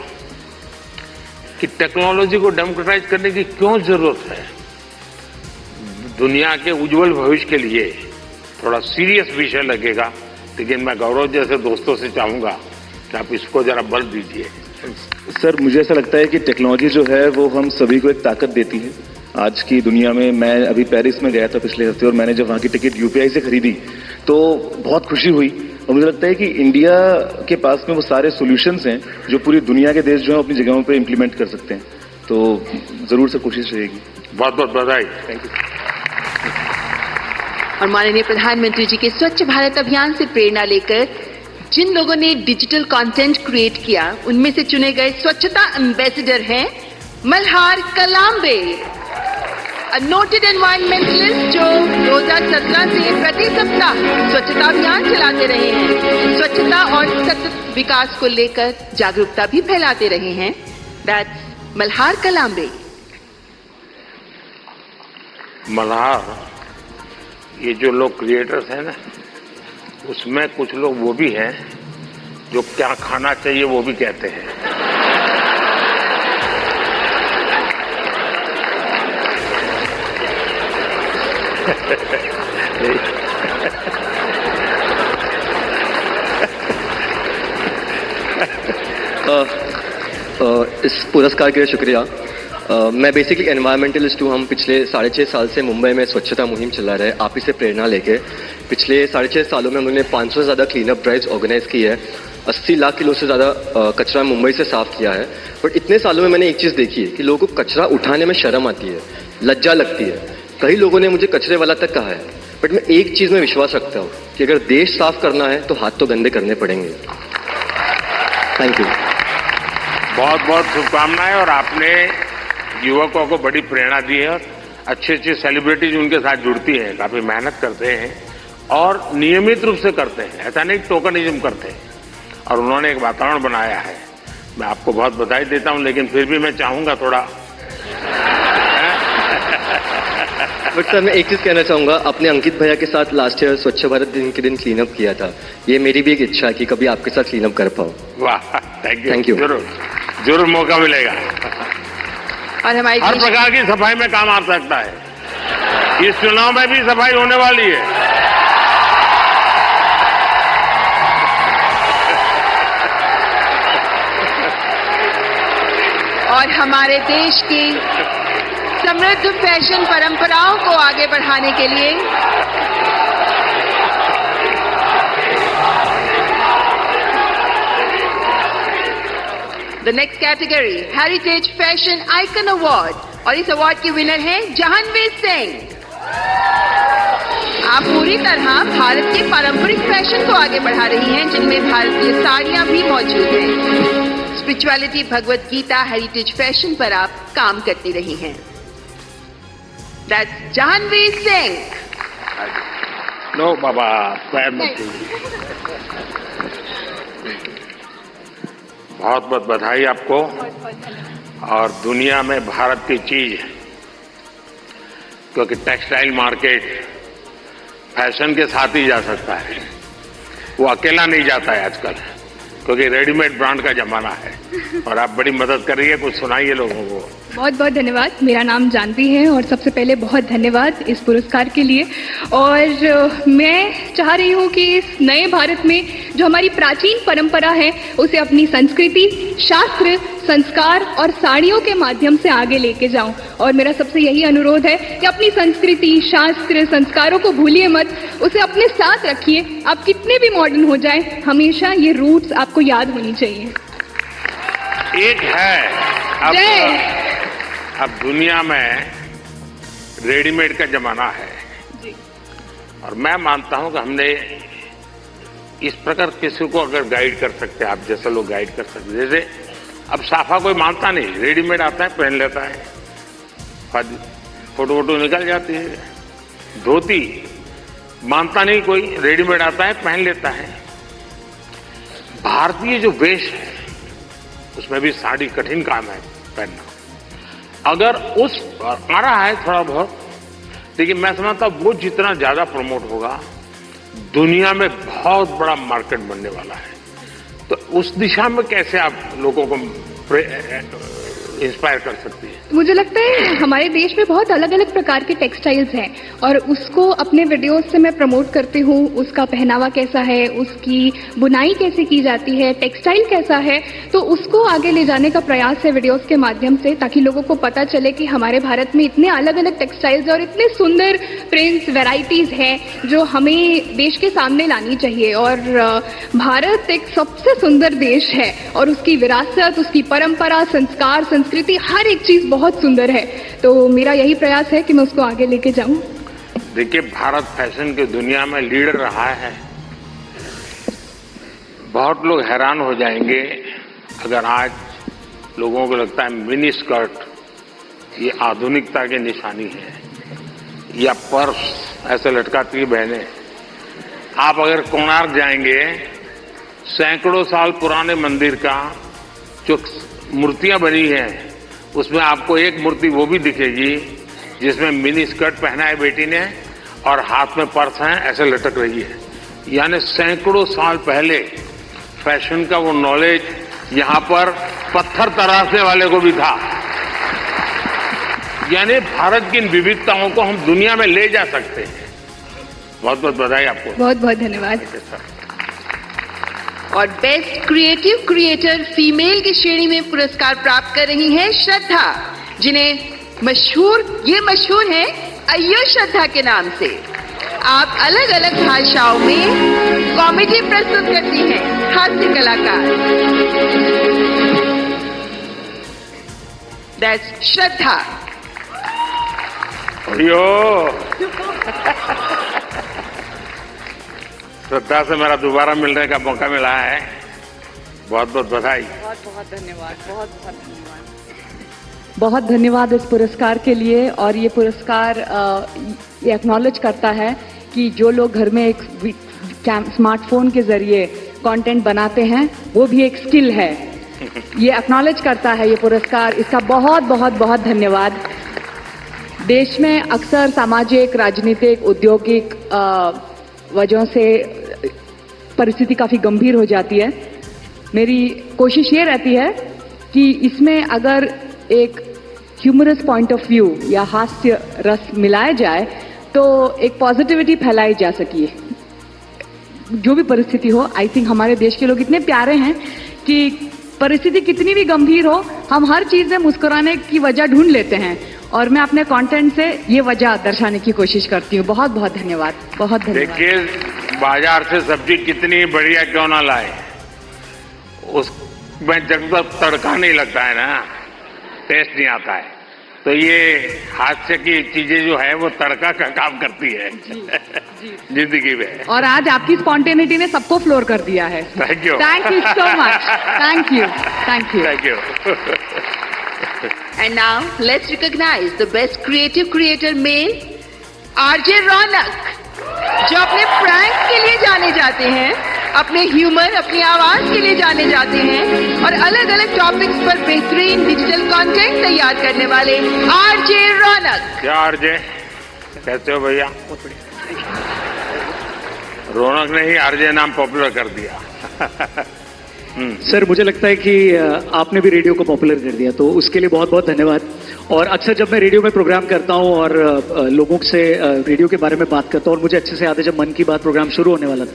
कि टेक्नोलॉजी को डेमोक्रेटाइज करने की क्यों जरूरत है, दुनिया के उज्जवल भविष्य के लिए थोड़ा सीरियस विषय लगेगा। लेकिन मैं गौरव जैसे दोस्तों से चाहूंगा कि आप इसको जरा बल दीजिए। सर, मुझे ऐसा लगता है कि टेक्नोलॉजी जो है वो हम सभी को एक ताकत देती है आज की दुनिया में। मैं अभी पेरिस में गया था पिछले हफ्ते और मैंने जब वहां की टिकट यूपीआई से खरीदी तो बहुत खुशी हुई और मुझे लगता है कि इंडिया के पास में वो सारे सॉल्यूशंस हैं जो पूरी दुनिया के देश जो है अपनी जगहों पे इम्प्लीमेंट कर सकते हैं। तो जरूर से कोशिश रहेगी। बहुत बहुत बधाई। Thank you. और माननीय प्रधानमंत्री जी के स्वच्छ भारत अभियान से प्रेरणा लेकर जिन लोगों ने डिजिटल कंटेंट क्रिएट किया, उनमें से चुने गए स्वच्छता एम्बेसडर हैं मल्हार कलाम्बे, अ नोटेड एनवायरमेंटलिस्ट जो 2017 से प्रति सप्ताह स्वच्छता अभियान चलाते रहे हैं, स्वच्छता और सतत विकास को लेकर जागरूकता भी फैलाते रहे हैं। दैट्स मल्हार कलाम्बे। मल्हार, ये जो लोग क्रिएटर्स हैं ना, उसमें कुछ लोग वो भी हैं जो क्या खाना चाहिए वो भी कहते हैं। इस पुरस्कार के लिए शुक्रिया। मैं बेसिकली एनवायरमेंटलिस्ट हूँ। हम पिछले 6.5 साल से मुंबई में स्वच्छता मुहिम चला रहे हैं, आप ही से प्रेरणा लेके। पिछले 6.5 सालों में हमने 500 से ज़्यादा क्लीन अप ड्राइव्स ऑर्गेनाइज की है, 80 लाख किलो से ज़्यादा कचरा मुंबई से साफ किया है। बट इतने सालों में मैंने एक चीज़ देखी है कि लोगों को कचरा उठाने में शर्म आती है, लज्जा लगती है। कई लोगों ने मुझे कचरे वाला तक कहा है, बट मैं एक चीज़ में विश्वास रखता हूँ कि अगर देश साफ करना है तो हाथ तो गंदे करने पड़ेंगे। Thank you. बहुत बहुत शुभकामनाएं। और आपने युवकों को बड़ी प्रेरणा दी है और अच्छी अच्छी सेलिब्रिटीज उनके साथ जुड़ती हैं, काफी मेहनत करते हैं और नियमित रूप से करते हैं, ऐसा नहीं टोकनिज्म करते हैं। और उन्होंने एक वातावरण बनाया है। मैं आपको बहुत बधाई देता हूं, लेकिन फिर भी मैं चाहूंगा थोड़ा। बट सर, मैं एक चीज कहना चाहूंगा, अपने अंकित भैया के साथ लास्ट ईयर स्वच्छ भारत दिन के दिन क्लीन अप किया था। ये मेरी भी एक इच्छा है कि कभी आपके साथ क्लीन अप कर पाऊं। वाह, थैंक यू। Thank you. जरूर जरूर मौका मिलेगा। और हमारी हर प्रकार की सफाई में काम आ सकता है। इस चुनाव में भी सफाई होने वाली है। और हमारे देश की समृद्ध फैशन परंपराओं को आगे बढ़ाने के लिए the next category heritage fashion icon award, और इस अवार्ड के विनर हैं जहानवीर सिंह। आप पूरी तरह भारत के पारंपरिक फैशन को आगे बढ़ा रही हैं, जिनमें भारतीय साड़ियां भी मौजूद हैं। Spirituality, Bhagavad Gita, heritage fashion पर आप काम करती रही हैं। दैट्स जहानवीर सिंह। नो बाबा, पैर मत छूइए। बहुत बहुत बधाई आपको। और दुनिया में भारत की चीज, क्योंकि टेक्सटाइल मार्केट फैशन के साथ ही जा सकता है, वो अकेला नहीं जाता है आजकल, क्योंकि रेडीमेड ब्रांड का जमाना है। और आप बड़ी मदद कर रही है, कुछ सुनाइए लोगों को। बहुत बहुत धन्यवाद। मेरा नाम जानवी है और सबसे पहले बहुत धन्यवाद इस पुरस्कार के लिए। और मैं चाह रही हूँ कि इस नए भारत में जो हमारी प्राचीन परंपरा है उसे अपनी संस्कृति, शास्त्र, संस्कार और साड़ियों के माध्यम से आगे लेके जाऊं। और मेरा सबसे यही अनुरोध है कि अपनी संस्कृति, शास्त्र, संस्कारों को भूलिए मत, उसे अपने साथ रखिए। आप कितने भी मॉडर्न हो जाएं, हमेशा ये रूट्स आपको याद होनी चाहिए। एक है अब दुनिया में रेडीमेड का जमाना है जी। और मैं मानता हूं कि हमने इस प्रकार किसी को अगर गाइड कर सकते हैं, आप जैसे लोग गाइड कर सकते हैं। जैसे अब साफा कोई मानता नहीं, रेडीमेड आता है पहन लेता है, फोटो वोटो निकल जाती है। धोती मानता नहीं कोई, रेडीमेड आता है पहन लेता है। भारतीय जो वेश है उसमें भी साड़ी कठिन काम है पहनना। अगर उस आ रहा है थोड़ा बहुत, लेकिन मैं समझता हूं वो जितना ज्यादा प्रमोट होगा, दुनिया में बहुत बड़ा मार्केट बनने वाला है। तो उस दिशा में कैसे आप लोगों को इंस्पायर कर सकती है? मुझे लगता है हमारे देश में बहुत अलग अलग प्रकार के टेक्सटाइल्स हैं और उसको अपने वीडियोस से मैं प्रमोट करती हूँ। उसका पहनावा कैसा है, उसकी बुनाई कैसे की जाती है, टेक्सटाइल कैसा है, तो उसको आगे ले जाने का प्रयास है वीडियोस के माध्यम से, ताकि लोगों को पता चले कि हमारे भारत में इतने अलग अलग टेक्सटाइल्स और इतने सुंदर प्रिंट्स, वेराइटीज हैं जो हमें देश के सामने लानी चाहिए। और भारत एक सबसे सुंदर देश है और उसकी विरासत, उसकी परंपरा, संस्कार, संस्कृति, हर एक चीज बहुत सुंदर है। तो मेरा यही प्रयास है कि मैं उसको आगे लेके जाऊं। देखिए, भारत फैशन की दुनिया में लीडर रहा है। बहुत लोग हैरान हो जाएंगे अगर आज लोगों को लगता है मिनी स्कर्ट ये आधुनिकता की निशानी है, या पर्स ऐसे लटकाती है बहनें। आप अगर कोणार्क जाएंगे, सैकड़ों साल पुराने मंदिर का जो मूर्तियां बनी हैं, उसमें आपको एक मूर्ति वो भी दिखेगी जिसमें मिनी स्कर्ट पहना है बेटी ने और हाथ में पर्स है, ऐसे लटक रही है। यानी सैकड़ों साल पहले फैशन का वो नॉलेज यहाँ पर पत्थर तराशने वाले को भी था। यानी भारत की इन विविधताओं को हम दुनिया में ले जा सकते हैं। बहुत बहुत बधाई आपको। बहुत बहुत धन्यवाद। और बेस्ट क्रिएटिव क्रिएटर फीमेल की श्रेणी में पुरस्कार प्राप्त कर रही हैं श्रद्धा, जिन्हें मशहूर है अय्यो श्रद्धा के नाम से। आप अलग अलग भाषाओं में कॉमेडी प्रस्तुत करती हैं, हास्य कलाकार। दैट्स श्रद्धा। श्रद्धा से मेरा दोबारा मिलने का मौका मिला है। बहुत बहुत बधाई। बहुत बहुत धन्यवाद। बहुत बहुत धन्यवाद। बहुत धन्यवाद इस पुरस्कार के लिए। और ये पुरस्कार ये एक्नॉलेज करता है कि जो लोग घर में एक स्मार्टफोन के जरिए कंटेंट बनाते हैं वो भी एक स्किल है। ये एक्नॉलेज करता है ये पुरस्कार। इसका बहुत बहुत बहुत धन्यवाद। देश में अक्सर सामाजिक, राजनीतिक, औद्योगिक वजहों से परिस्थिति काफ़ी गंभीर हो जाती है। मेरी कोशिश ये रहती है कि इसमें अगर एक ह्यूमरस पॉइंट ऑफ व्यू या हास्य रस मिलाया जाए तो एक पॉजिटिविटी फैलाई जा सके। जो भी परिस्थिति हो, आई थिंक हमारे देश के लोग इतने प्यारे हैं कि परिस्थिति कितनी भी गंभीर हो, हम हर चीज़ में मुस्कुराने की वजह ढूंढ लेते हैं। और मैं अपने कंटेंट से ये वजह दर्शाने की कोशिश करती हूँ। बहुत बहुत धन्यवाद। बहुत धन्यवाद। देखिए, बाजार से सब्जी कितनी बढ़िया क्यों ना लाए, उसमें जब तक तड़का नहीं लगता है ना, टेस्ट नहीं आता है। तो ये हास्य की चीजें जो है वो तड़का का काम करती है जिंदगी में। और आज आपकी स्पॉन्टेनिटी ने सबको फ्लोर कर दिया है। Thank you. Thank you so much. Thank you. Thank you. Thank you. And now let's recognize the best creative creator male, RJ Raunak, जो अपने प्रैंक के लिए जाने जाते हैं, अपने ह्यूमर, अपनी आवाज के लिए जाने जाते हैं और अलग अलग टॉपिक्स पर बेहतरीन डिजिटल कंटेंट तैयार करने वाले आरजे रौनक। क्या आरजे, कैसे हो भैया? रौनक ने ही आरजे नाम पॉपुलर कर दिया। सर मुझे लगता है कि आपने भी रेडियो को पॉपुलर कर दिया, तो उसके लिए बहुत बहुत धन्यवाद। और अक्सर जब मैं रेडियो में प्रोग्राम करता हूं और लोगों से रेडियो के बारे में बात करता हूं, और मुझे अच्छे से याद है जब मन की बात प्रोग्राम शुरू होने वाला था,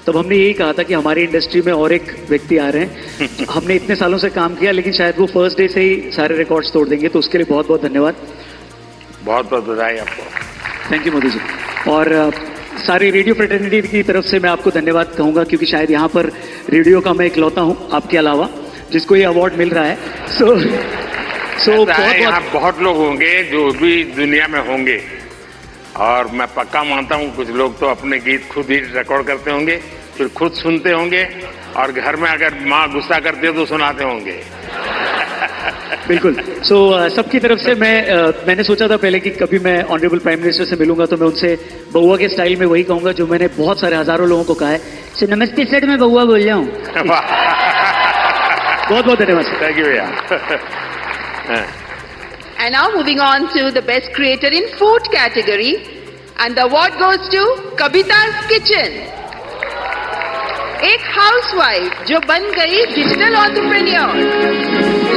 तब हमने यही कहा था कि हमारी इंडस्ट्री में और एक व्यक्ति आ रहे हैं। हमने इतने सालों से काम किया, लेकिन शायद वो फर्स्ट डे से ही सारे रिकॉर्ड्स तोड़ देंगे, तो उसके लिए बहुत बहुत धन्यवाद। बहुत बहुत बधाई आपको। Thank you Modi ji. और सारी रेडियो फ्रेटर्निटी की तरफ से मैं आपको धन्यवाद कहूंगा, क्योंकि शायद यहाँ पर रेडियो का मैं इकलौता हूँ आपके अलावा जिसको ये अवार्ड मिल रहा है। सो बहुत लोग होंगे जो भी दुनिया में होंगे, और मैं पक्का मानता हूँ कुछ लोग तो अपने गीत खुद ही रिकॉर्ड करते होंगे, फिर खुद सुनते होंगे, और घर में अगर माँ गुस्सा करती हो तो सुनाते होंगे। बिल्कुल। सबकी तरफ से मैंने सोचा था पहले कि कभी मैं ऑनरेबल प्राइम मिनिस्टर से मिलूंगा तो मैं उनसे बउआ के स्टाइल में वही कहूंगा जो मैंने बहुत सारे हजारों लोगों को कहा है, सो नमस्ते सर, मैं बउआ बोल रहा हूँ। बहुत बहुत धन्यवाद। थैंक यू भैया। And now moving on to the best creator in food category, and the award goes to Kavita's Kitchen. एक हाउसवाइफ जो बन गई digital entrepreneur.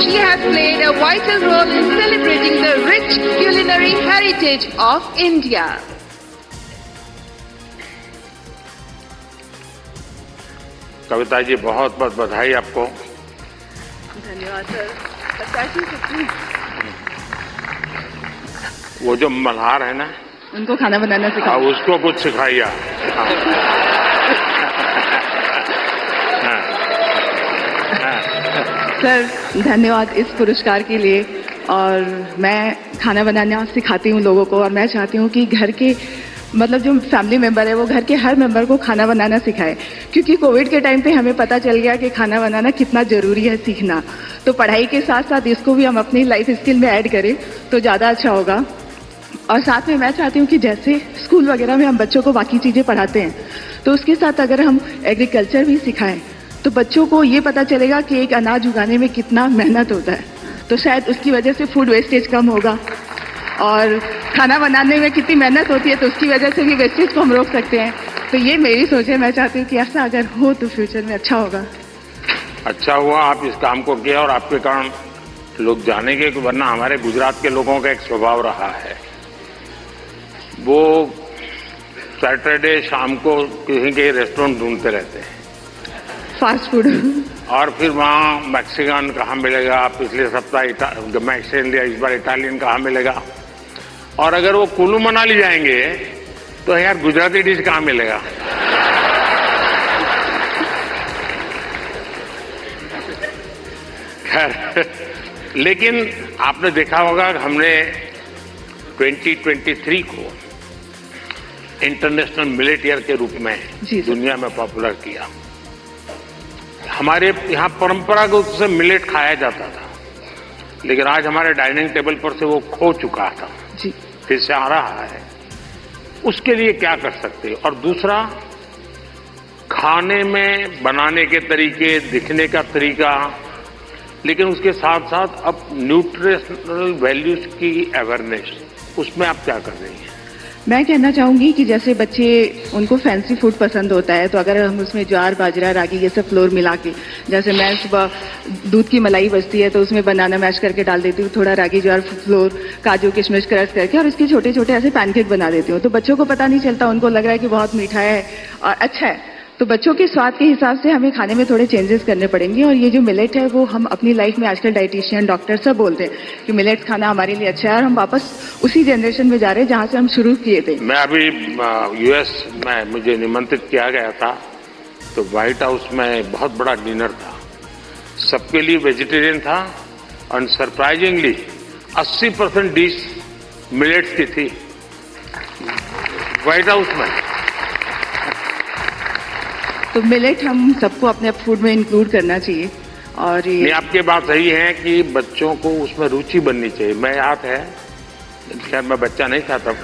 She has played a vital role in celebrating the rich culinary heritage of India. Kavita ji बहुत बहुत बधाई आपको। धन्यवाद sir. वो जो मल्हार है ना, उनको खाना बनाना सिखाओ। उसको कुछ सिखाइए। सर धन्यवाद इस पुरस्कार के लिए। और मैं खाना बनाना सिखाती हूँ लोगों को, और मैं चाहती हूँ कि घर के मतलब जो फैमिली मेंबर है वो घर के हर मेंबर को खाना बनाना सिखाए, क्योंकि कोविड के टाइम पे हमें पता चल गया कि खाना बनाना कितना ज़रूरी है सीखना। तो पढ़ाई के साथ साथ इसको भी हम अपनी लाइफ स्किल में ऐड करें तो ज़्यादा अच्छा होगा। और साथ में मैं चाहती हूँ कि जैसे स्कूल वगैरह में हम बच्चों को बाकी चीज़ें पढ़ाते हैं, तो उसके साथ अगर हम एग्रीकल्चर भी सिखाएं तो बच्चों को ये पता चलेगा कि एक अनाज उगाने में कितना मेहनत होता है। तो शायद उसकी वजह से फूड वेस्टेज कम होगा, और खाना बनाने में कितनी मेहनत होती है तो उसकी वजह से भी वेस्टेज को हम रोक सकते हैं। तो ये मेरी सोच है, मैं चाहती हूँ कि ऐसा अगर हो तो फ्यूचर में अच्छा होगा। अच्छा हुआ आप इस काम को किया, और आपके कारण लोग जानेंगे, वरना हमारे गुजरात के लोगों का एक स्वभाव रहा है, वो सैटरडे शाम को कहीं के रेस्टोरेंट ढूंढते रहते हैं फास्ट फूड, और फिर वहाँ मैक्सिकन कहाँ मिलेगा, पिछले सप्ताह मैक्सिकन लिया, इस बार इटालियन कहाँ मिलेगा। और अगर वो कुल्लू मनाली जाएंगे तो यार गुजराती डिश कहाँ मिलेगा। खैर, लेकिन आपने देखा होगा कि हमने 2023 को इंटरनेशनल मिलेट ईयर के रूप में दुनिया में पॉपुलर किया। हमारे यहाँ परंपरागत रूप से मिलेट खाया जाता था, लेकिन आज हमारे डाइनिंग टेबल पर से वो खो चुका था, फिर से आ रहा है। उसके लिए क्या कर सकते हैं? और दूसरा, खाने में बनाने के तरीके, दिखने का तरीका, लेकिन उसके साथ साथ अब न्यूट्रिशनल वैल्यूज की अवेयरनेस, उसमें आप क्या कर रही हैं? मैं कहना चाहूँगी कि जैसे बच्चे उनको फैंसी फूड पसंद होता है, तो अगर हम उसमें ज्वार, बाजरा, रागी ये सब फ्लोर मिला के, जैसे मैं सुबह दूध की मलाई बचती है तो उसमें बनाना मैश करके डाल देती हूँ, थोड़ा रागी, ज्वार फ्लोर, काजू, किशमिश क्रश करके, और इसके छोटे छोटे ऐसे पैनकेक बना देती हूँ। तो बच्चों को पता नहीं चलता, उनको लग रहा है कि बहुत मीठा है और अच्छा है। तो बच्चों के स्वाद के हिसाब से हमें खाने में थोड़े चेंजेस करने पड़ेंगे। और ये जो मिलेट है वो हम अपनी लाइफ में आजकल डाइटिशियन, डॉक्टर सब बोलते हैं कि मिलेट्स खाना हमारे लिए अच्छा है, और हम वापस उसी जनरेशन में जा रहे हैं जहां से हम शुरू किए थे। मैं अभी यूएस में मुझे निमंत्रित किया गया था, तो व्हाइट हाउस में बहुत बड़ा डिनर था, सबके लिए वेजिटेरियन था, और सरप्राइजिंगली 80% डिश मिलेट्स की थी व्हाइट हाउस में। तो मिलेट हम सबको अपने फूड में इंक्लूड करना चाहिए। और ये आपकी बात सही है कि बच्चों को उसमें रुचि बननी चाहिए। मैं याद है, खैर मैं बच्चा नहीं था तब,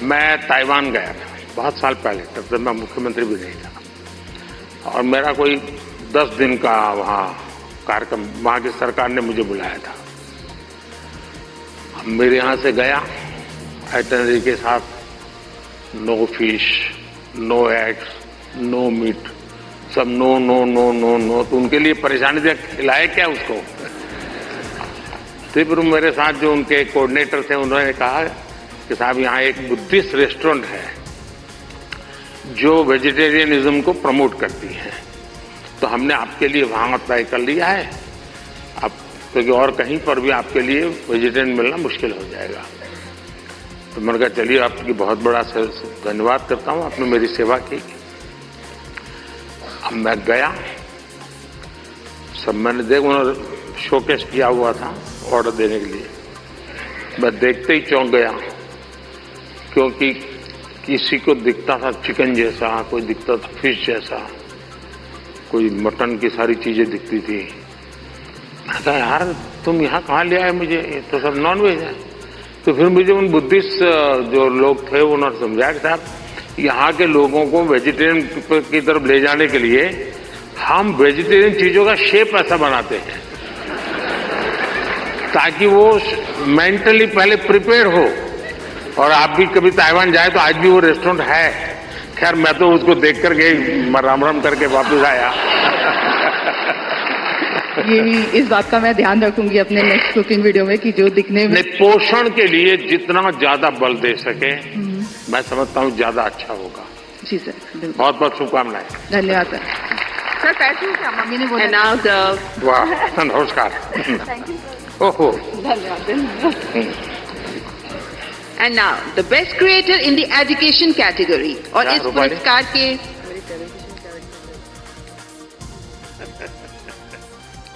मैं ताइवान गया था बहुत साल पहले, तब मैं मुख्यमंत्री भी नहीं था, और मेरा कोई 10 दिन का वहाँ कार्यक्रम, वहाँ की सरकार ने मुझे बुलाया था। मेरे यहाँ से गया आइटनरी के साथ, no fish, no eggs, no meat, सब no no no no no, तो उनके लिए परेशानी दे, खिलाए क्या उसको। तो फिर मेरे साथ जो उनके कोऑर्डिनेटर थे उन्होंने कहा कि साहब यहाँ एक बुद्धिस्ट रेस्टोरेंट है जो वेजिटेरियनिज्म को प्रमोट करती है, तो हमने आपके लिए वहां तय कर लिया है, आप क्योंकि और कहीं पर भी आपके लिए वेजिटेरियन मिलना मुश्किल हो जाएगा। तो मैंने कहा चलिए आपकी बहुत बड़ा धन्यवाद करता हूं, आपने मेरी सेवा की। अब मैं गया, सब मैंने देख उन्होंने शोकेस किया हुआ था ऑर्डर देने के लिए, मैं देखते ही चौंक गया, क्योंकि किसी को दिखता था चिकन जैसा, कोई दिखता था फिश जैसा, कोई मटन की सारी चीजें दिखती थी। मैं कहा यार तुम यहाँ कहाँ ले आए मुझे, ये तो सब नॉन वेज है। तो फिर मुझे उन बुद्धिस्ट जो लोग थे उन्होंने समझाया कि साहब यहाँ के लोगों को वेजिटेरियन की तरफ ले जाने के लिए हम वेजिटेरियन चीजों का शेप ऐसा बनाते हैं ताकि वो मेंटली पहले प्रिपेयर हो। और आप भी कभी ताइवान जाए तो आज भी वो रेस्टोरेंट है। खैर मैं तो उसको देख करके राम राम करके वापस आया। ये भी इस बात का मैं ध्यान रखूंगी अपने नेक्स्ट कुकिंग वीडियो में कि जो दिखने में पोषण के लिए जितना ज्यादा बल दे सके मैं समझता हूँ ज्यादा अच्छा होगा। जी सर, बहुत बहुत शुभकामनाएं। धन्यवाद सर। सर पैसे क्या मम्मी ने बोला? And now the वाह नमस्कार। ओहो धन्यवाद। And now the best creator in the education category और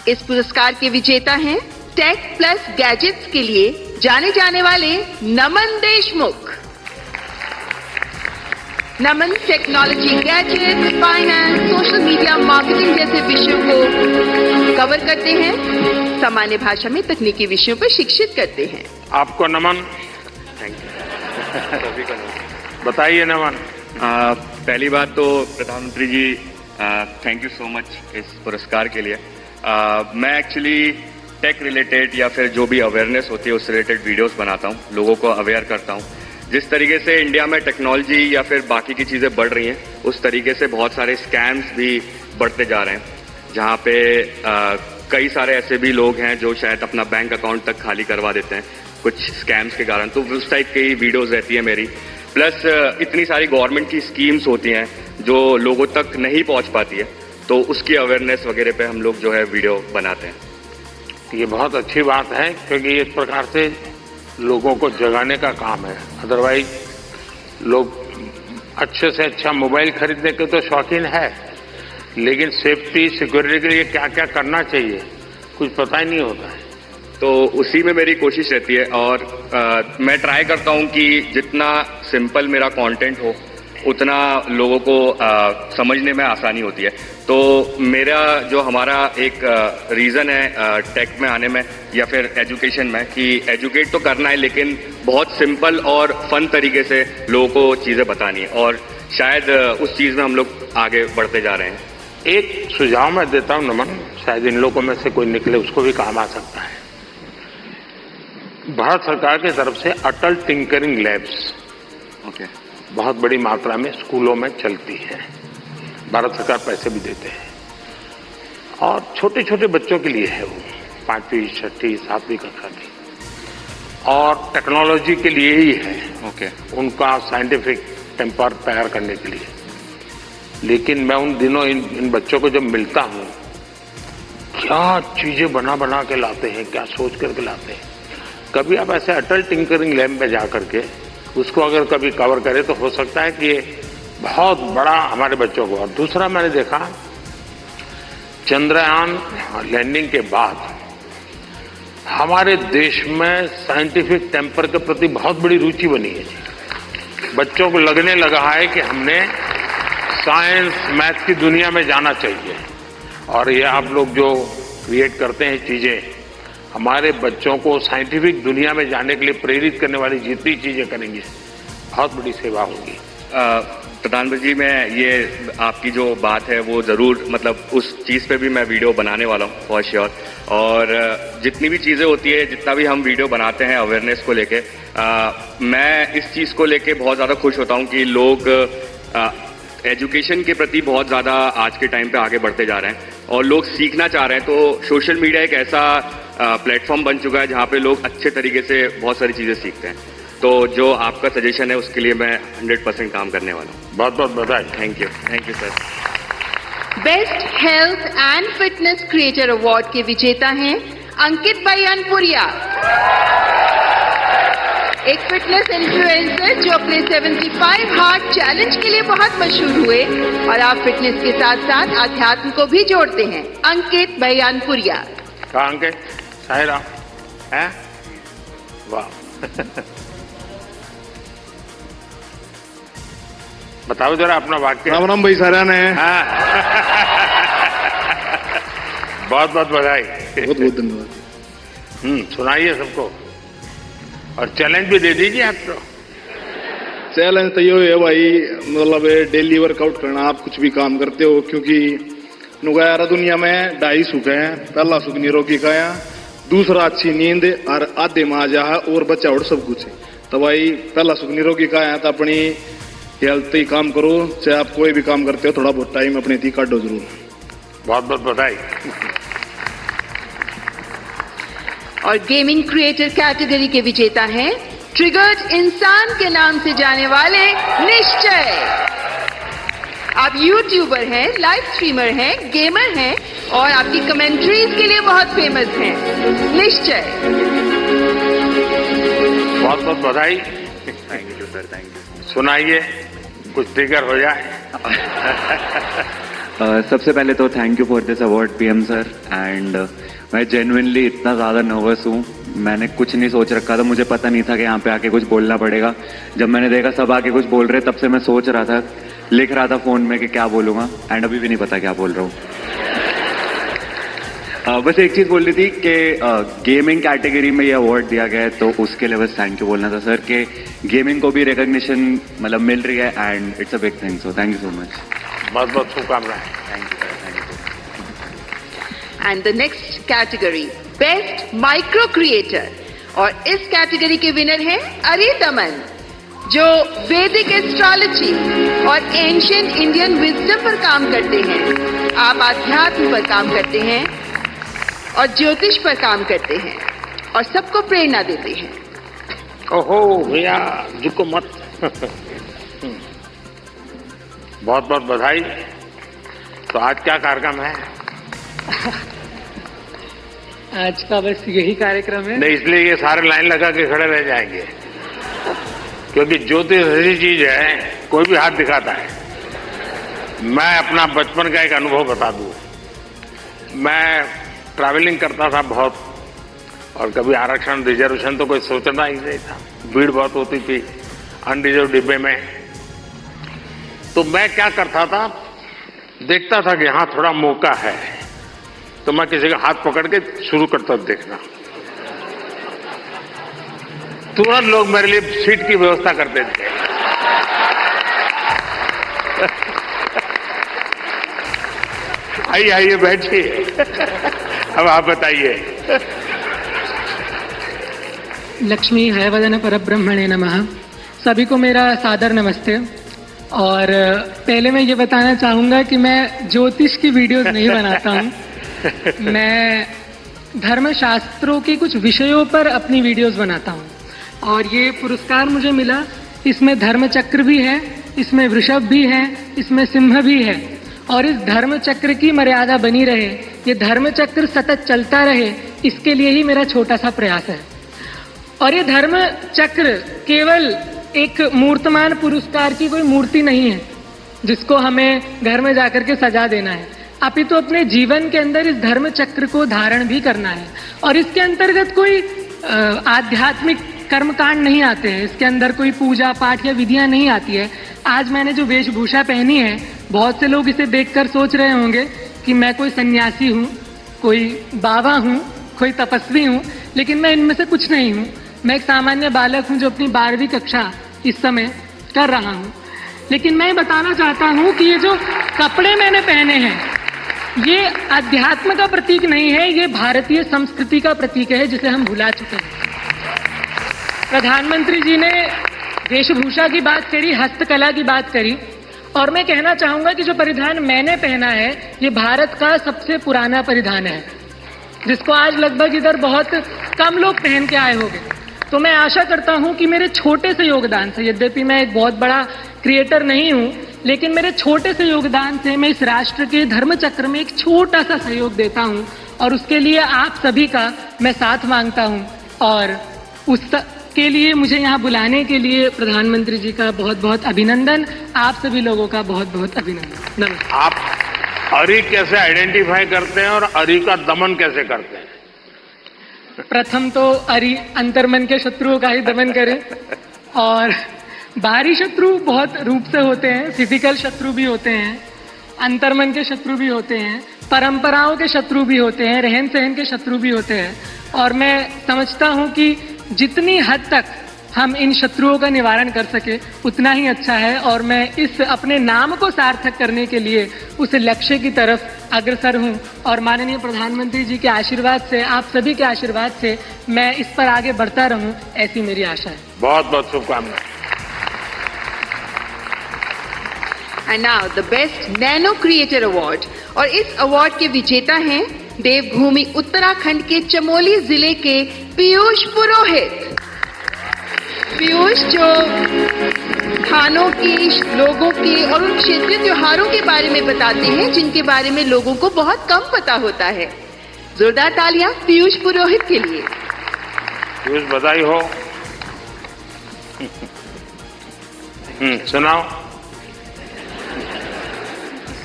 इस पुरस्कार के विजेता हैं टेक प्लस गैजेट्स के लिए जाने जाने वाले Naman Deshmukh. Naman technology, gadgets, finance, social media, marketing जैसे विषयों को कवर करते हैं, सामान्य भाषा में तकनीकी विषयों पर शिक्षित करते हैं। आपको नमन। बताइए नमन। पहली बात तो प्रधानमंत्री जी थैंक यू सो मच इस पुरस्कार के लिए। मैं एक्चुअली टेक रिलेटेड या फिर जो भी अवेयरनेस होती है उस रिलेटेड वीडियोस बनाता हूँ, लोगों को अवेयर करता हूँ। जिस तरीके से इंडिया में टेक्नोलॉजी या फिर बाकी की चीज़ें बढ़ रही हैं उस तरीके से बहुत सारे स्कैम्स भी बढ़ते जा रहे हैं, जहाँ पे कई सारे ऐसे भी लोग हैं जो शायद अपना बैंक अकाउंट तक खाली करवा देते हैं कुछ स्कैम्स के कारण। तो उस टाइप की वीडियोस रहती है मेरी। प्लस इतनी सारी गवर्नमेंट की स्कीम्स होती हैं जो लोगों तक नहीं पहुंच पाती है, तो उसकी अवेयरनेस वगैरह पे हम लोग जो है वीडियो बनाते हैं। ये बहुत अच्छी बात है क्योंकि एक प्रकार से लोगों को जगाने का काम है। अदरवाइज लोग अच्छे से अच्छा मोबाइल खरीदने के तो शौकीन है, लेकिन सेफ्टी सिक्योरिटी के लिए क्या क्या करना चाहिए कुछ पता ही नहीं होता है। तो उसी में मेरी कोशिश रहती है और मैं ट्राई करता हूं कि जितना सिंपल मेरा कंटेंट हो उतना लोगों को समझने में आसानी होती है। तो मेरा जो हमारा एक रीज़न है टेक में आने में या फिर एजुकेशन में कि एजुकेट तो करना है लेकिन बहुत सिंपल और फन तरीके से लोगों को चीज़ें बतानी है, और शायद उस चीज़ में हम लोग आगे बढ़ते जा रहे हैं। एक सुझाव मैं देता हूं नमन, शायद इन लोगों में से कोई निकले उसको भी काम आ सकता है। भारत सरकार की तरफ से अटल टिंकरिंग लैब्स बहुत बड़ी मात्रा में स्कूलों में चलती है। भारत सरकार पैसे भी देते हैं और छोटे छोटे बच्चों के लिए है, वो 5वीं 6वीं 7वीं कक्षा की, और टेक्नोलॉजी के लिए ही है। उनका साइंटिफिक टेम्पर तैयार करने के लिए। लेकिन मैं उन दिनों इन बच्चों को जब मिलता हूं, क्या चीजें बना बना के लाते हैं, क्या सोच करके लाते हैं। कभी आप ऐसे अटल टिंकरिंग लैब में जा करके उसको अगर कभी कवर करें तो हो सकता है कि ये बहुत बड़ा हमारे बच्चों को। और दूसरा मैंने देखा चंद्रयान लैंडिंग के बाद हमारे देश में साइंटिफिक टेम्पर के प्रति बहुत बड़ी रुचि बनी है। बच्चों को लगने लगा है कि हमने साइंस मैथ की दुनिया में जाना चाहिए। और ये आप लोग जो क्रिएट करते हैं चीजें, हमारे बच्चों को साइंटिफिक दुनिया में जाने के लिए प्रेरित करने वाली जितनी चीजें करेंगे बहुत बड़ी सेवा होगी। प्रधानमंत्री जी, मैं ये आपकी जो बात है वो ज़रूर मतलब उस चीज़ पे भी मैं वीडियो बनाने वाला हूँ फॉर श्योर। और जितनी भी चीज़ें होती है, जितना भी हम वीडियो बनाते हैं अवेयरनेस को लेके, मैं इस चीज़ को लेके बहुत ज़्यादा खुश होता हूँ कि लोग एजुकेशन के प्रति बहुत ज़्यादा आज के टाइम पे आगे बढ़ते जा रहे हैं और लोग सीखना चाह रहे हैं। तो सोशल मीडिया एक ऐसा प्लेटफॉर्म बन चुका है जहाँ पे लोग अच्छे तरीके से बहुत सारी चीज़ें सीखते हैं। तो जो आपका सजेशन है उसके लिए मैं 100% काम करने वाला हूँ। बहुत बहुत बधाई। Thank you sir. Best health and fitness creator award के विजेता हैं अंकित बयानपुरिया, एक फिटनेस इन्फ्लुएंसर जो अपने 75 हार्ट चैलेंज के लिए बहुत मशहूर हुए और आप फिटनेस के साथ साथ आध्यात्म को भी जोड़ते हैं। अंकित बयानपुरिया। कहाँ अंकित? साहिरा है? वाह। बताओ जरा अपना वाक्य। राम राम भाई सारा ने। बहुत बहुत बधाई। बहुत बहुत धन्यवाद। सुनाइए सबको और चैलेंज भी दे दीजिए आप। तो चैलेंज तो ये है भाई, मतलब डेली वर्कआउट करना। आप कुछ भी काम करते हो, क्योंकि नुगारा दुनिया में 2.5 सुख है। पहला सुख निरोगी काया, दूसरा अच्छी नींद और आधे माजा है और बच्चा और सब कुछ है। तो भाई पहला सुख निरोगी काया है, तो अपनी हेल्थ ही काम करो। चाहे आप कोई भी काम करते हो, थोड़ा बहुत टाइम अपने थी काटो जरूर। बहुत बहुत बधाई। और गेमिंग क्रिएटर कैटेगरी के विजेता हैं ट्रिगर्ड इंसान के नाम से जाने वाले निश्चय। आप यूट्यूबर हैं, लाइव स्ट्रीमर हैं, गेमर हैं और आपकी कमेंट्रीज के लिए बहुत फेमस हैं। निश्चय, बहुत बहुत बधाई। Thank you sir. Thank you. सुनाइए, कुछ ट्रिगर हो जाए। सबसे पहले तो thank you for this award PM sir. And मैं जेन्युइनली इतना ज़्यादा नर्वस हूँ। मैंने कुछ नहीं सोच रखा था, मुझे पता नहीं था कि यहाँ पे आके कुछ बोलना पड़ेगा। जब मैंने देखा सब आके कुछ बोल रहे, तब से मैं सोच रहा था, लिख रहा था फ़ोन में कि क्या बोलूँगा। एंड अभी भी नहीं पता क्या बोल रहा हूँ। बस एक चीज़ बोल रही थी कि गेमिंग कैटेगरी में ये अवार्ड दिया गया है, तो उसके लिए बस थैंक यू बोलना था सर कि गेमिंग को भी रिकॉग्निशन मतलब मिल रही है and it's a big thing. So thank you so much. बहुत बहुत शुभकामनाएं। Thank you sir. Thank you. And the next category best micro creator, और इस कैटेगरी के विनर हैं अरिदमन, जो वैदिक एस्ट्रोलॉजी और एंशिएंट इंडियन विजडम पर काम करते हैं। आप आध्यात्म पर काम करते हैं और ज्योतिष पर काम करते हैं और सबको प्रेरणा देते हैं। ओहो भैया, झुको मत। बहुत बहुत बधाई। तो आज क्या कार्यक्रम है? आज का बस यही कार्यक्रम है। नहीं, इसलिए ये सारे लाइन लगा के खड़े रह जाएंगे, क्योंकि ज्योतिष ऐसी चीज है, कोई भी हाथ दिखाता है। मैं अपना बचपन का एक अनुभव बता दूं। मैं ट्रैवलिंग करता था बहुत, और कभी आरक्षण रिजर्वेशन तो कोई सोचना ही नहीं था। भीड़ बहुत होती थी अनरिजर्व डिब्बे में। तो मैं क्या करता था, देखता था कि हाँ थोड़ा मौका है, तो मैं किसी का हाथ पकड़ के शुरू करता देखना। तुरंत लोग मेरे लिए सीट की व्यवस्था करते थे। आइए आइए बैठिए। अब आप बताइए। लक्ष्मी हयवदन परब्रह्मणे नमः। सभी को मेरा सादर नमस्ते। और पहले मैं ये बताना चाहूँगा कि मैं ज्योतिष की वीडियोस नहीं बनाता हूँ। मैं धर्मशास्त्रों के कुछ विषयों पर अपनी वीडियोस बनाता हूँ। और ये पुरस्कार मुझे मिला, इसमें धर्म चक्र भी है, इसमें वृषभ भी है, इसमें सिंह भी है। और इस धर्म चक्र की मर्यादा बनी रहे, ये धर्म चक्र सतत चलता रहे, इसके लिए ही मेरा छोटा सा प्रयास है। और ये धर्म चक्र केवल एक मूर्तमान पुरस्कार की कोई मूर्ति नहीं है जिसको हमें घर में जाकर के सजा देना है, अपितु अपने जीवन के अंदर इस धर्म चक्र को धारण भी करना है। और इसके अंतर्गत कोई आध्यात्मिक कर्मकांड नहीं आते हैं, इसके अंदर कोई पूजा पाठ या विधियां नहीं आती है। आज मैंने जो वेशभूषा पहनी है, बहुत से लोग इसे देखकर सोच रहे होंगे कि मैं कोई सन्यासी हूँ, कोई बाबा हूँ, कोई तपस्वी हूँ, लेकिन मैं इनमें से कुछ नहीं हूँ। मैं एक सामान्य बालक हूँ जो अपनी 12वीं कक्षा इस समय कर रहा हूँ। लेकिन मैं बताना चाहता हूँ कि ये जो कपड़े मैंने पहने हैं, ये अध्यात्म का प्रतीक नहीं है, ये भारतीय संस्कृति का प्रतीक है जिसे हम भुला चुके हैं। प्रधानमंत्री जी ने वेशभूषा की बात करी, हस्तकला की बात करी, और मैं कहना चाहूंगा कि जो परिधान मैंने पहना है ये भारत का सबसे पुराना परिधान है, जिसको आज लगभग इधर बहुत कम लोग पहन के आए होंगे। तो मैं आशा करता हूं कि मेरे छोटे से योगदान से, यद्यपि मैं एक बहुत बड़ा क्रिएटर नहीं हूं, लेकिन मेरे छोटे से योगदान से मैं इस राष्ट्र के धर्म चक्र में एक छोटा सा सहयोग देता हूं और उसके लिए आप सभी का मैं साथ मांगता हूं। और उसके लिए मुझे यहाँ बुलाने के लिए प्रधानमंत्री जी का बहुत बहुत अभिनंदन, आप सभी लोगों का बहुत बहुत अभिनंदन। नमस्कार। आप अरी कैसे आइडेंटिफाई करते हैं और अरी का दमन कैसे करते हैं? प्रथम तो अरि अंतर्मन के शत्रुओं का ही दमन करें, और बाहरी शत्रु बहुत रूप से होते हैं, फिजिकल शत्रु भी होते हैं, अंतर्मन के शत्रु भी होते हैं, परंपराओं के शत्रु भी होते हैं, रहन सहन के शत्रु भी होते हैं। और मैं समझता हूं कि जितनी हद तक हम इन शत्रुओं का निवारण कर सके उतना ही अच्छा है, और मैं इस अपने नाम को सार्थक करने के लिए उस लक्ष्य की तरफ अग्रसर हूं। और माननीय प्रधानमंत्री जी के आशीर्वाद से, आप सभी के आशीर्वाद से मैं इस पर आगे बढ़ता रहूं, ऐसी मेरी आशा है। बहुत बहुत शुभकामनाएं। And now the best nano creator award, और इस अवार्ड के विजेता हैं देवभूमि उत्तराखंड के चमोली जिले के पीयूष पुरोहित। पीयूष जो खानों की, लोगों की और उन क्षेत्रीय त्योहारों के बारे में बताते हैं जिनके बारे में लोगों को बहुत कम पता होता है। जोरदार तालियां पीयूष पुरोहित के लिए। पीयूष बधाई हो। सुनाओ।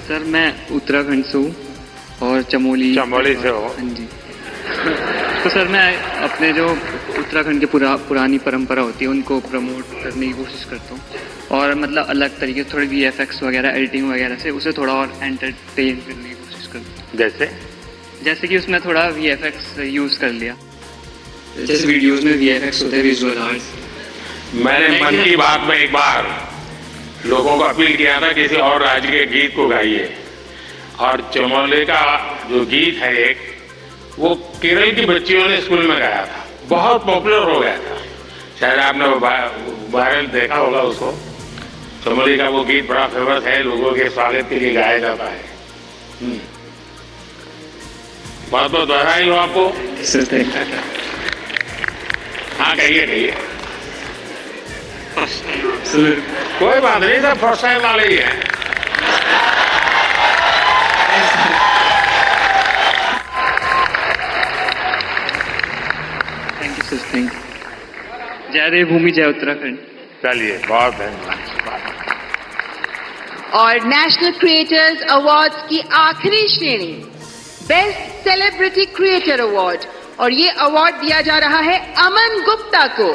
सर मैं उत्तराखंड से हूँ और चमोली से हो। हाँ जी। तो सर मैं अपने जो उत्तराखंड की पुरानी परंपरा होती है उनको प्रमोट करने की कोशिश करता हूँ, और मतलब अलग तरीके से थोड़ी VFX वगैरह, एडिटिंग वगैरह से उसे थोड़ा और एंटरटेन करने की कोशिश करता हूँ। जैसे कि उसमें थोड़ा VFX यूज़ कर लिया, जैसे वीडियोज़ में VFX होते हैं, विजुअल आर्ट्स। मैंने मन की बात में एक बार लोगों को अपील किया था किसी और राज्य के गीत को गाइए, और चमोली का जो गीत है एक, वो केरल की बच्चियों ने स्कूल में गाया था, बहुत पॉपुलर हो गया था। शायद आपने वायरल देखा होगा उसको। चमोली का वो गीत बड़ा फेमस है, लोगों के स्वागत के लिए गाया जाता है। बहुत बहुत बधाई हो आपको। हाँ कहिए कहिए। कोई बात नहीं, सब फर्स्ट टाइम वाले ही हैं। Thank you sir, thank you. जय देवभूमि, जय उत्तराखंड। चलिए बहुत धन्यवाद। और नेशनल क्रिएटर्स अवार्ड्स की आखिरी श्रेणी बेस्ट सेलिब्रिटी क्रिएटर अवार्ड, और ये अवार्ड दिया जा रहा है अमन गुप्ता को।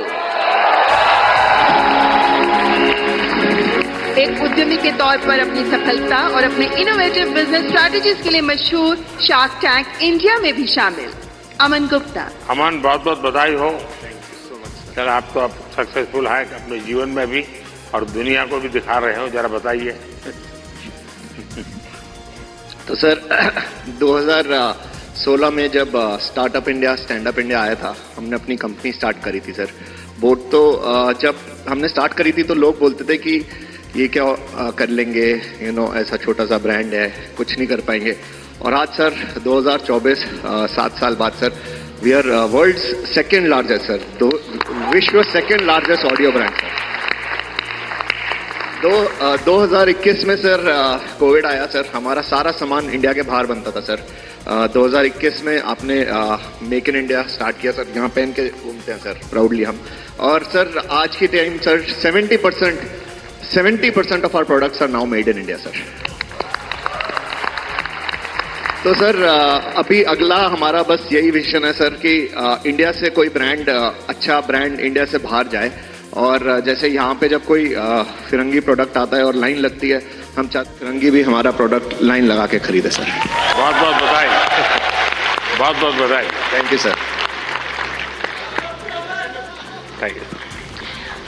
एक उद्यमी के तौर पर अपनी सफलता और अपने इनोवेटिव बिजनेस स्ट्रैटेजीज के लिए मशहूर शार्क टैंक इंडिया में भी शामिल अमन गुप्ता। अमन बहुत बहुत बधाई हो। सर आप तो अब सक्सेसफुल है अपने जीवन में भी और दुनिया को भी दिखा रहे हो, जरा बताइए। तो सर 2016 में जब startup India, stand up India आया था, हमने अपनी कंपनी स्टार्ट करी थी सर। बोट तो जब हमने स्टार्ट करी थी तो लोग बोलते थे कि ये क्या कर लेंगे, ऐसा छोटा सा ब्रांड है, कुछ नहीं कर पाएंगे। और आज सर 2024 7 साल बाद sir we are world's second largest sir, विश्व second largest audio brand sir. 2021 में सर कोविड आया सर, हमारा सारा सामान इंडिया के बाहर बनता था सर। 2021 में आपने मेक इन इंडिया स्टार्ट किया सर, यहाँ पहन के घूमते हैं सर प्राउडली हम। और सर आज के time sir 70% of our products are now made in India sir. तो सर अभी अगला हमारा बस यही विजन है सर कि इंडिया से कोई ब्रांड, अच्छा ब्रांड इंडिया से बाहर जाए। और जैसे यहाँ पे जब कोई फिरंगी प्रोडक्ट आता है और लाइन लगती है, हम चाहते फिरंगी भी हमारा प्रोडक्ट लाइन लगा के खरीदे सर। बहुत बहुत बधाई, बहुत बहुत बधाई। Thank you sir. Thank you.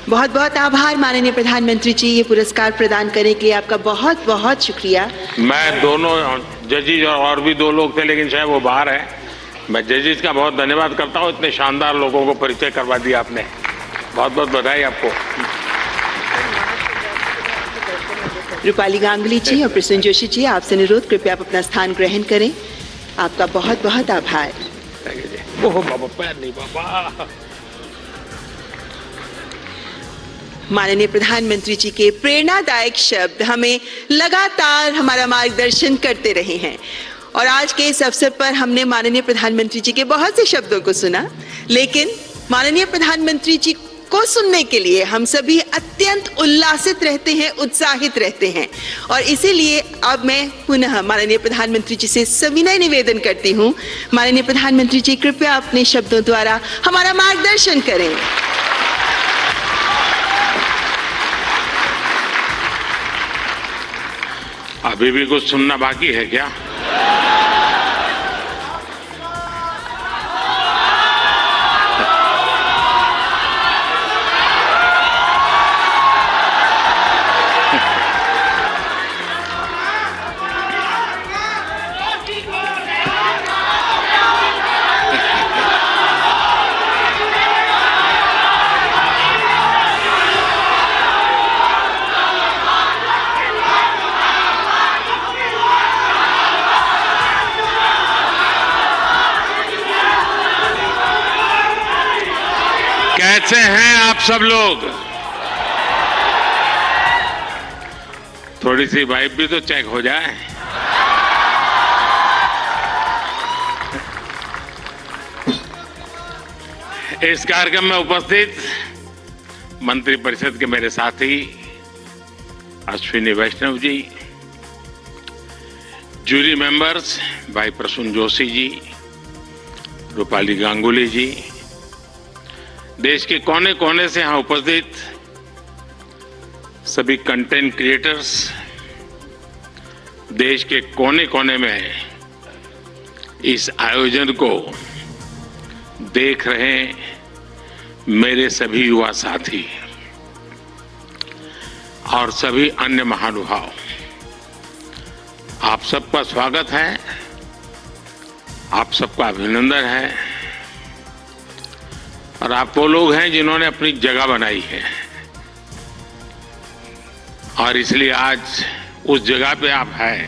बहुत बहुत आभार माननीय प्रधानमंत्री जी, ये पुरस्कार प्रदान करने के लिए आपका बहुत बहुत शुक्रिया। मैं दोनों जजेज और भी 2 लोग थे, लेकिन शायद वो बाहर है। मैं जजेज का बहुत धन्यवाद करता हूँ, इतने शानदार लोगों को परिचय करवा दिया आपने। बहुत बहुत बधाई आपको। रूपाली गांगुली जी और प्रसून जोशी जी, आपसे अनुरोध कृपया आप अपना स्थान ग्रहण करें। आपका बहुत बहुत आभार। ओह बाबा, पैर नहीं बाबा। माननीय प्रधानमंत्री जी के प्रेरणादायक शब्द हमें लगातार हमारा मार्गदर्शन करते रहे हैं और आज के इस अवसर पर हमने माननीय प्रधानमंत्री जी के बहुत से शब्दों को सुना, लेकिन माननीय प्रधानमंत्री जी को सुनने के लिए हम सभी अत्यंत उल्लासित रहते हैं, उत्साहित रहते हैं और इसीलिए अब मैं पुनः माननीय प्रधानमंत्री जी से सविनय निवेदन करती हूं, माननीय प्रधानमंत्री जी कृपया अपने शब्दों द्वारा हमारा मार्गदर्शन करें। अभी भी कुछ सुनना बाकी है क्या? कैसे हैं आप सब लोग? थोड़ी सी वाइब भी तो चेक हो जाए। इस कार्यक्रम में उपस्थित मंत्रिपरिषद के मेरे साथी अश्विनी वैष्णव जी, जूरी मेंबर्स भाई प्रसून जोशी जी, रूपाली गांगुली जी, देश के कोने कोने से यहां उपस्थित सभी कंटेंट क्रिएटर्स, देश के कोने कोने में इस आयोजन को देख रहे मेरे सभी युवा साथी और सभी अन्य महानुभाव, आप सबका स्वागत है, आप सबका अभिनंदन है और आप वो लोग हैं जिन्होंने अपनी जगह बनाई है और इसलिए आज उस जगह पे आप हैं,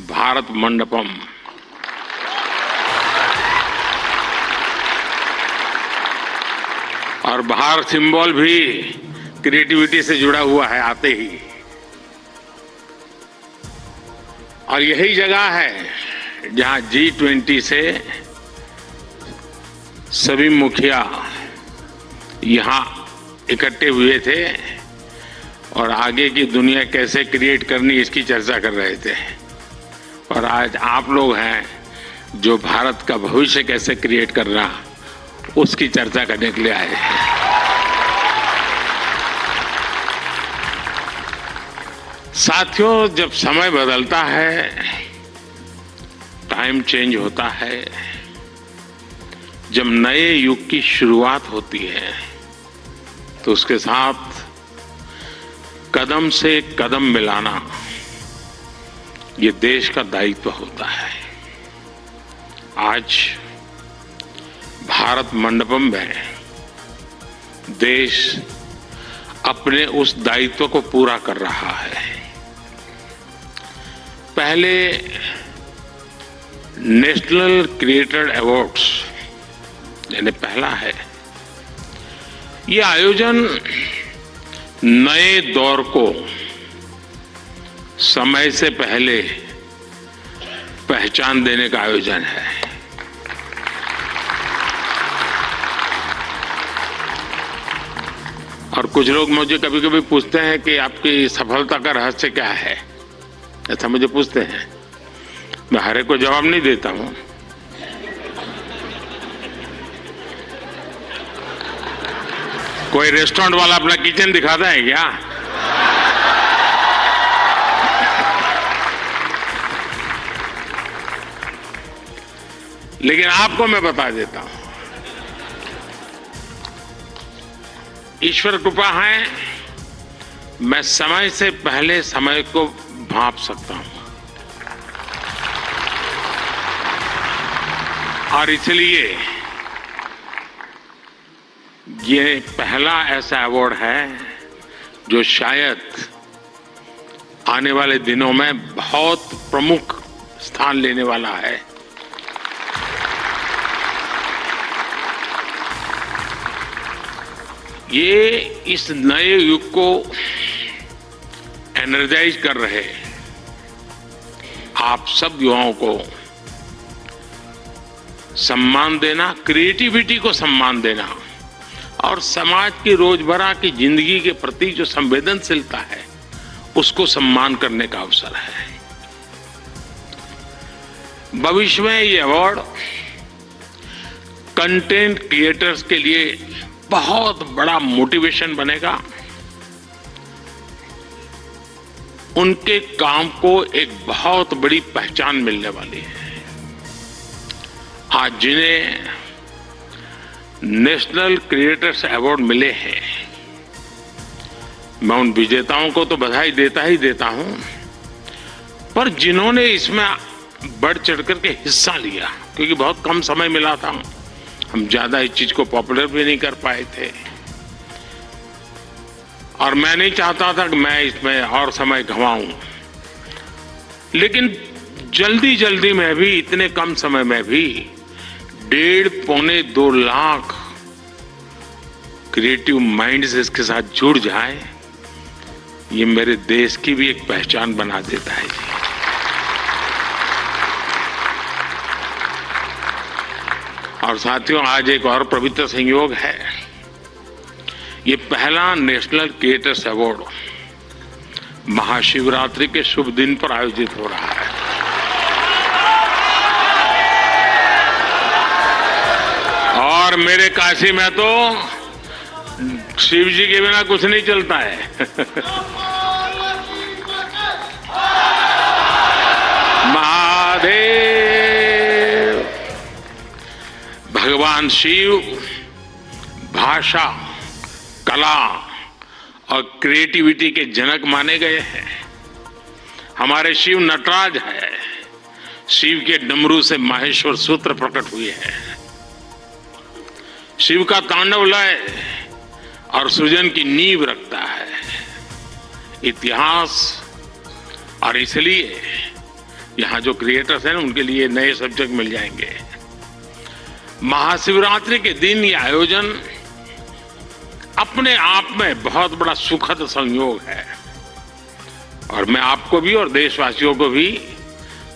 भारत मंडपम। और भारत सिंबल भी क्रिएटिविटी से जुड़ा हुआ है आते ही, और यही जगह है जहां G20 से सभी मुखिया यहां इकट्ठे हुए थे और आगे की दुनिया कैसे क्रिएट करनी इसकी चर्चा कर रहे थे। और आज आप लोग हैं जो भारत का भविष्य कैसे क्रिएट करना उसकी चर्चा करने के लिए आए हैं। साथियों, जब समय बदलता है, टाइम चेंज होता है, जब नए युग की शुरुआत होती है तो उसके साथ कदम से कदम मिलाना ये देश का दायित्व होता है। आज भारत मंडपम में देश अपने उस दायित्व को पूरा कर रहा है। पहले नेशनल क्रिएटर अवार्ड्स यानी पहला है, ये आयोजन नए दौर को समय से पहले पहचान देने का आयोजन है। और कुछ लोग मुझे कभी कभी पूछते हैं कि आपकी सफलता का रहस्य क्या है, ऐसा मुझे पूछते हैं। मैं हर एक को जवाब नहीं देता हूं। कोई रेस्टोरेंट वाला अपना किचन दिखाता है क्या? लेकिन आपको मैं बता देता हूं, ईश्वर कृपा है, मैं समय से पहले समय को भांप सकता हूं और इसलिए ये पहला ऐसा अवार्ड है जो शायद आने वाले दिनों में बहुत प्रमुख स्थान लेने वाला है। ये इस नए युग को एनर्जाइज कर रहे आप सब युवाओं को सम्मान देना, क्रिएटिविटी को सम्मान देना और समाज की रोजमर्रा की जिंदगी के प्रति जो संवेदनशीलता है उसको सम्मान करने का अवसर है। भविष्य में ये अवार्ड कंटेंट क्रिएटर्स के लिए बहुत बड़ा मोटिवेशन बनेगा। उनके काम को एक बहुत बड़ी पहचान मिलने वाली है। आज जिन्हें नेशनल क्रिएटर्स अवार्ड मिले हैं, मैं उन विजेताओं को तो बधाई देता ही देता हूं, पर जिन्होंने इसमें बढ़ चढ़ करके हिस्सा लिया, क्योंकि बहुत कम समय मिला था, हम ज्यादा इस चीज को पॉपुलर भी नहीं कर पाए थे और मैं नहीं चाहता था कि मैं इसमें और समय गंवाऊं, लेकिन जल्दी जल्दी में भी, इतने कम समय में भी 1.5-2 लाख क्रिएटिव माइंड्स इसके साथ जुड़ जाए, ये मेरे देश की भी एक पहचान बना देता है जी। और साथियों, आज एक और पवित्र संयोग है। ये पहला नेशनल क्रिएटर्स अवार्ड महाशिवरात्रि के शुभ दिन पर आयोजित हो रहा है। और मेरे काशी में तो शिव जी के बिना कुछ नहीं चलता है। महादेव, भगवान शिव भाषा, कला और क्रिएटिविटी के जनक माने गए हैं। हमारे शिव नटराज है। शिव के डमरू से माहेश्वर सूत्र प्रकट हुए हैं। शिव का तांडव लय और सृजन की नींव रखता है इतिहास, और इसलिए यहां जो क्रिएटर्स हैं उनके लिए नए सब्जेक्ट मिल जाएंगे। महाशिवरात्रि के दिन ये आयोजन अपने आप में बहुत बड़ा सुखद संयोग है और मैं आपको भी और देशवासियों को भी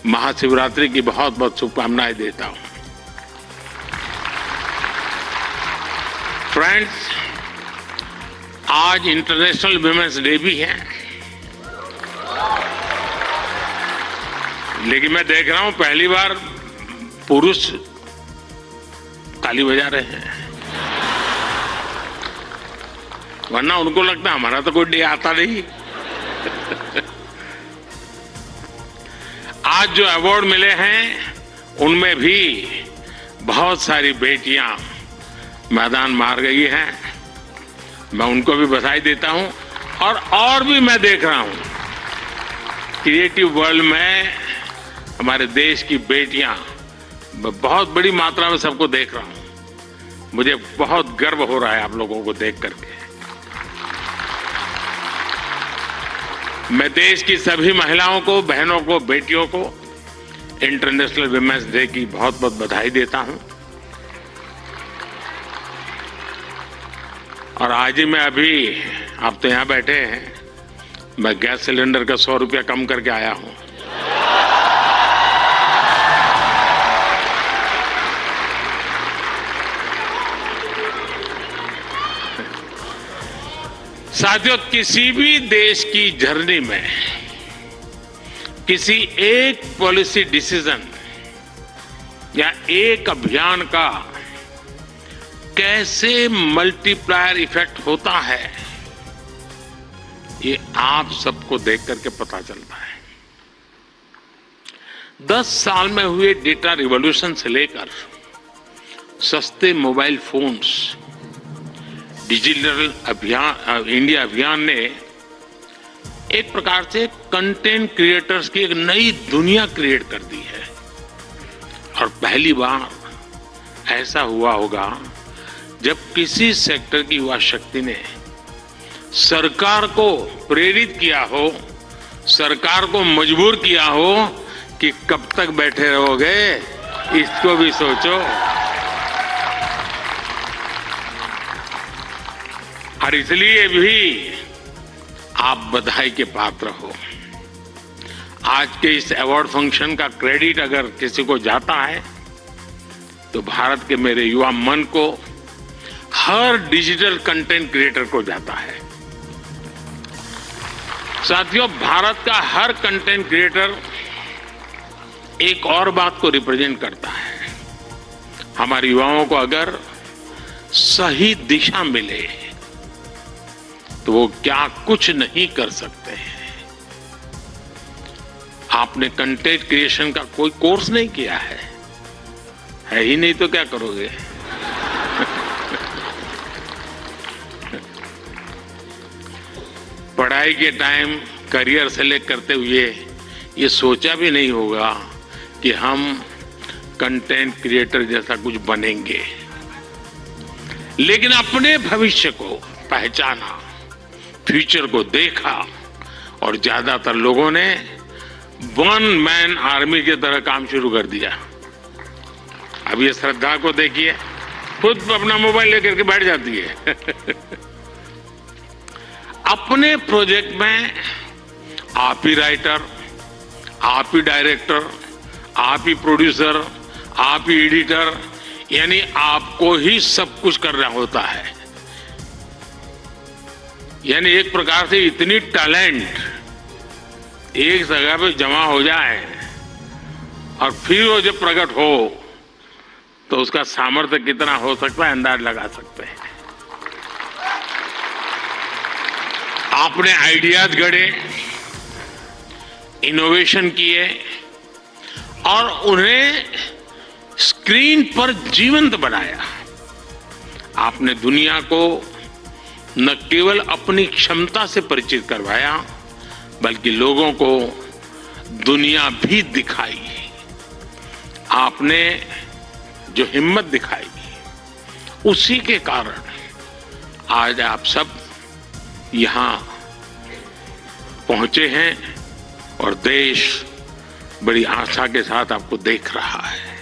महाशिवरात्रि की बहुत बहुत शुभकामनाएं देता हूं। फ्रेंड्स, आज इंटरनेशनल विमेंस डे भी है, लेकिन मैं देख रहा हूं पहली बार पुरुष ताली बजा रहे हैं, वरना उनको लगता है हमारा तो कोई डे आता नहीं। आज जो अवार्ड मिले हैं उनमें भी बहुत सारी बेटियां मैदान मार गई हैं, मैं उनको भी बधाई देता हूं। और भी मैं देख रहा हूं क्रिएटिव वर्ल्ड में हमारे देश की बेटियां बहुत बड़ी मात्रा में सबको देख रहा हूं। मुझे बहुत गर्व हो रहा है आप लोगों को देख करके। मैं देश की सभी महिलाओं को, बहनों को, बेटियों को इंटरनेशनल विमेंस डे की बहुत बहुत बधाई देता हूं। और आज ही मैं अभी, आप तो यहां बैठे हैं, मैं गैस सिलेंडर का 100 रुपया कम करके आया हूं। साथियों, किसी भी देश की जर्नी में किसी एक पॉलिसी डिसीजन या एक अभियान का कैसे मल्टीप्लायर इफेक्ट होता है, ये आप सबको देख करके पता चलता है। 10 साल में हुए डेटा रिवॉल्यूशन से लेकर सस्ते मोबाइल फोन्स, डिजिटल अभियान, इंडिया अभियान ने एक प्रकार से कंटेंट क्रिएटर्स की एक नई दुनिया क्रिएट कर दी है। और पहली बार ऐसा हुआ होगा जब किसी सेक्टर की युवा शक्ति ने सरकार को प्रेरित किया हो सरकार को मजबूर किया हो कि कब तक बैठे रहोगे, इसको भी सोचो। और इसलिए भी आप बधाई के पात्र हो। आज के इस अवार्ड फंक्शन का क्रेडिट अगर किसी को जाता है तो भारत के मेरे युवा मन को, हर डिजिटल कंटेंट क्रिएटर को जाता है। साथियों, भारत का हर कंटेंट क्रिएटर एक और बात को रिप्रेजेंट करता है। हमारे युवाओं को अगर सही दिशा मिले तो वो क्या कुछ नहीं कर सकते हैं। आपने कंटेंट क्रिएशन का कोई कोर्स नहीं किया है ही नहीं तो क्या करोगे। पढ़ाई के टाइम करियर सेलेक्ट करते हुए ये सोचा भी नहीं होगा कि हम कंटेंट क्रिएटर जैसा कुछ बनेंगे, लेकिन अपने भविष्य को पहचाना, फ्यूचर को देखा और ज्यादातर लोगों ने वन मैन आर्मी की तरह काम शुरू कर दिया। अब ये श्रद्धा को देखिए, खुद अपना मोबाइल लेकर के बैठ जाती है। अपने प्रोजेक्ट में आप ही राइटर, आप ही डायरेक्टर, आप ही प्रोड्यूसर, आप ही एडिटर, यानी आपको ही सब कुछ करना होता है। यानी एक प्रकार से इतनी टैलेंट एक जगह पे जमा हो जाए और फिर वो जब प्रकट हो तो उसका सामर्थ्य कितना हो सकता है अंदाज लगा सकते हैं। आपने आइडियाज गढ़े, इनोवेशन किए और उन्हें स्क्रीन पर जीवंत बनाया। आपने दुनिया को न केवल अपनी क्षमता से परिचित करवाया बल्कि लोगों को दुनिया भी दिखाई। आपने जो हिम्मत दिखाई उसी के कारण आज आप सब यहां पहुंचे हैं और देश बड़ी आशा के साथ आपको देख रहा है।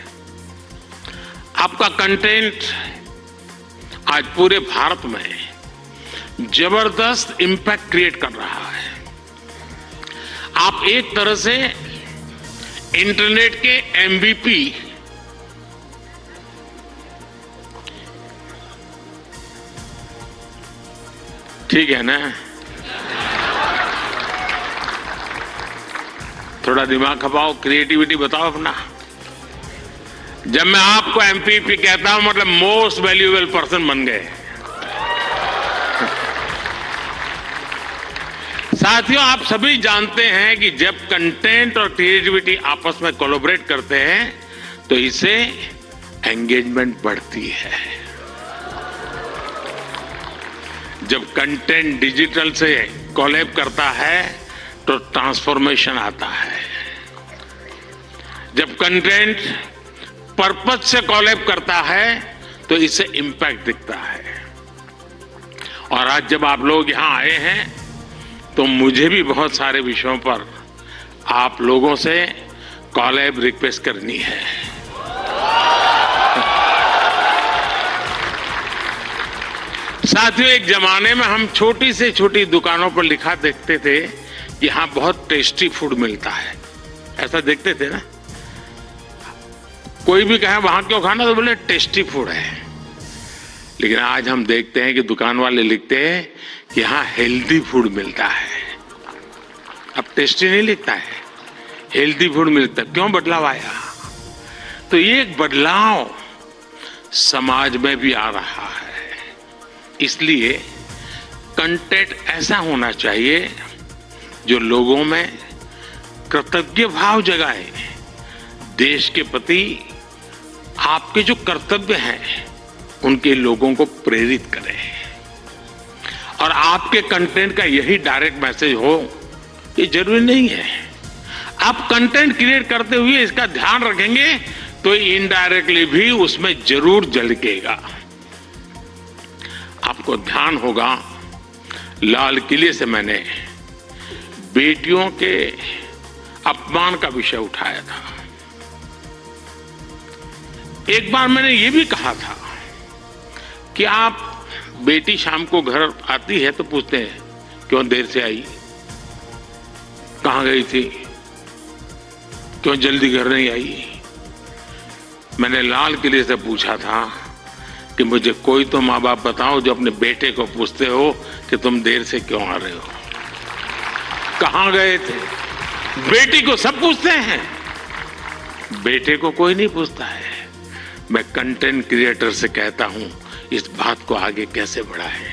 आपका कंटेंट आज पूरे भारत में जबरदस्त इंपैक्ट क्रिएट कर रहा है। आप एक तरह से इंटरनेट के MVP, ठीक है ना? थोड़ा दिमाग खपाओ, क्रिएटिविटी बताओ अपना। जब मैं आपको MVP कहता हूं मतलब मोस्ट वैल्यूएबल पर्सन बन गए। साथियों, आप सभी जानते हैं कि जब कंटेंट और क्रिएटिविटी आपस में कोलैबोरेट करते हैं तो इससे एंगेजमेंट बढ़ती है। जब कंटेंट डिजिटल से कोलैब करता है तो ट्रांसफॉर्मेशन आता है। जब कंटेंट पर्पस से कोलैब करता है तो इससे इंपैक्ट दिखता है। और आज जब आप लोग यहां आए हैं तो मुझे भी बहुत सारे विषयों पर आप लोगों से कोलैब रिक्वेस्ट करनी है। साथियों, एक जमाने में हम छोटी से छोटी दुकानों पर लिखा देखते थे कि यहां बहुत टेस्टी फूड मिलता है, ऐसा देखते थे ना। कोई भी कहे वहां क्यों खाना तो बोले टेस्टी फूड है। लेकिन आज हम देखते हैं कि दुकान वाले लिखते हैं कि यहां हेल्दी फूड मिलता है। अब टेस्टी नहीं लिखता है, हेल्दी फूड मिलता है। क्यों बदलाव आया? तो ये एक बदलाव समाज में भी आ रहा है। इसलिए कंटेंट ऐसा होना चाहिए जो लोगों में कृतज्ञ भाव जगाए, देश के प्रति आपके जो कर्तव्य हैं उनके लोगों को प्रेरित करे। और आपके कंटेंट का यही डायरेक्ट मैसेज हो ये जरूरी नहीं है। आप कंटेंट क्रिएट करते हुए इसका ध्यान रखेंगे तो इनडायरेक्टली भी उसमें जरूर झलकेगा। आपको ध्यान होगा लाल किले से मैंने बेटियों के अपमान का विषय उठाया था। एक बार मैंने ये भी कहा था कि आप बेटी शाम को घर आती है तो पूछते हैं क्यों देर से आई, कहां गई थी, क्यों जल्दी घर नहीं आई। मैंने लाल किले से पूछा था कि मुझे कोई तो माँ बाप बताओ जो अपने बेटे को पूछते हो कि तुम देर से क्यों आ रहे हो, कहां गए थे। बेटी को सब पूछते हैं, बेटे को कोई नहीं पूछता है। मैं कंटेंट क्रिएटर से कहता हूं इस बात को आगे कैसे बढ़ाएं,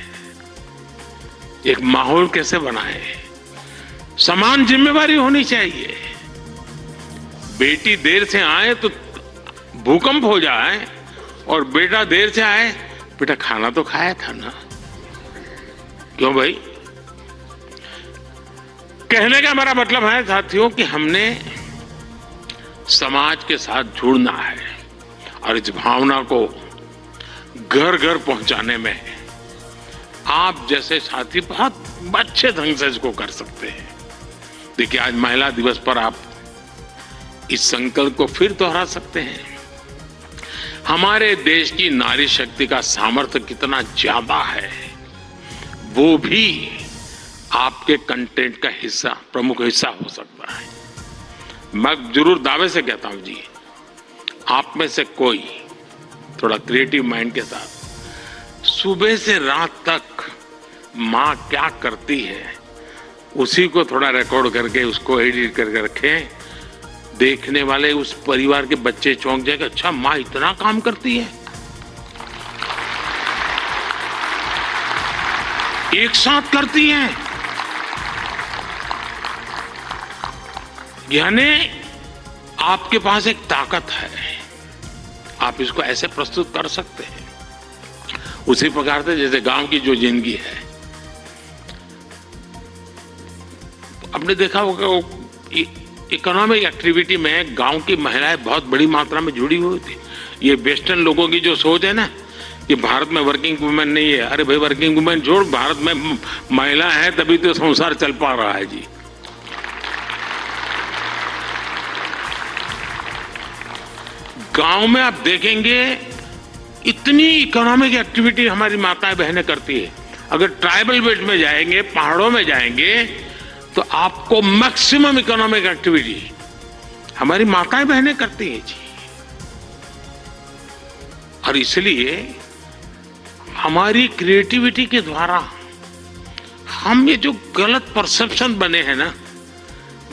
एक माहौल कैसे बनाएं, समान जिम्मेवारी होनी चाहिए। बेटी देर से आए तो भूकंप हो जाए और बेटा देर से आए, बेटा खाना तो खाया था ना, क्यों भाई। कहने का मेरा मतलब है साथियों कि हमने समाज के साथ जुड़ना है और इस भावना को घर घर पहुंचाने में आप जैसे साथी बहुत अच्छे ढंग से इसको कर सकते हैं। देखिए आज महिला दिवस पर आप इस संकल्प को फिर दोहरा सकते हैं। हमारे देश की नारी शक्ति का सामर्थ्य कितना ज्यादा है वो भी आपके कंटेंट का हिस्सा, प्रमुख हिस्सा हो सकता है। मैं जरूर दावे से कहता हूं जी, आप में से कोई थोड़ा क्रिएटिव माइंड के साथ सुबह से रात तक मां क्या करती है उसी को थोड़ा रिकॉर्ड करके उसको एडिट करके रखें, देखने वाले उस परिवार के बच्चे चौंक जाएंगे, अच्छा मां इतना काम करती है। एक साथ करती हैं, यानी आपके पास एक ताकत है, आप इसको ऐसे प्रस्तुत कर सकते हैं। उसी प्रकार से जैसे गांव की जो जिंदगी है, आपने देखा होगा इकोनॉमिक एक्टिविटी में गांव की महिलाएं बहुत बड़ी मात्रा में जुड़ी हुई थी। ये वेस्टर्न लोगों की जो सोच है ना कि भारत में वर्किंग वुमेन नहीं है, अरे भाई वर्किंग वुमेन छोड़, भारत में महिला है तभी तो संसार चल पा रहा है जी। गांव में आप देखेंगे इतनी इकोनॉमिक एक्टिविटी हमारी माताएं बहनें करती है। अगर ट्राइबल बेल्ट में जाएंगे, पहाड़ों में जाएंगे तो आपको मैक्सिमम इकोनॉमिक एक्टिविटी हमारी माताएं बहनें करती हैं जी। और इसलिए हमारी क्रिएटिविटी के द्वारा हम ये जो गलत परसेप्शन बने हैं ना,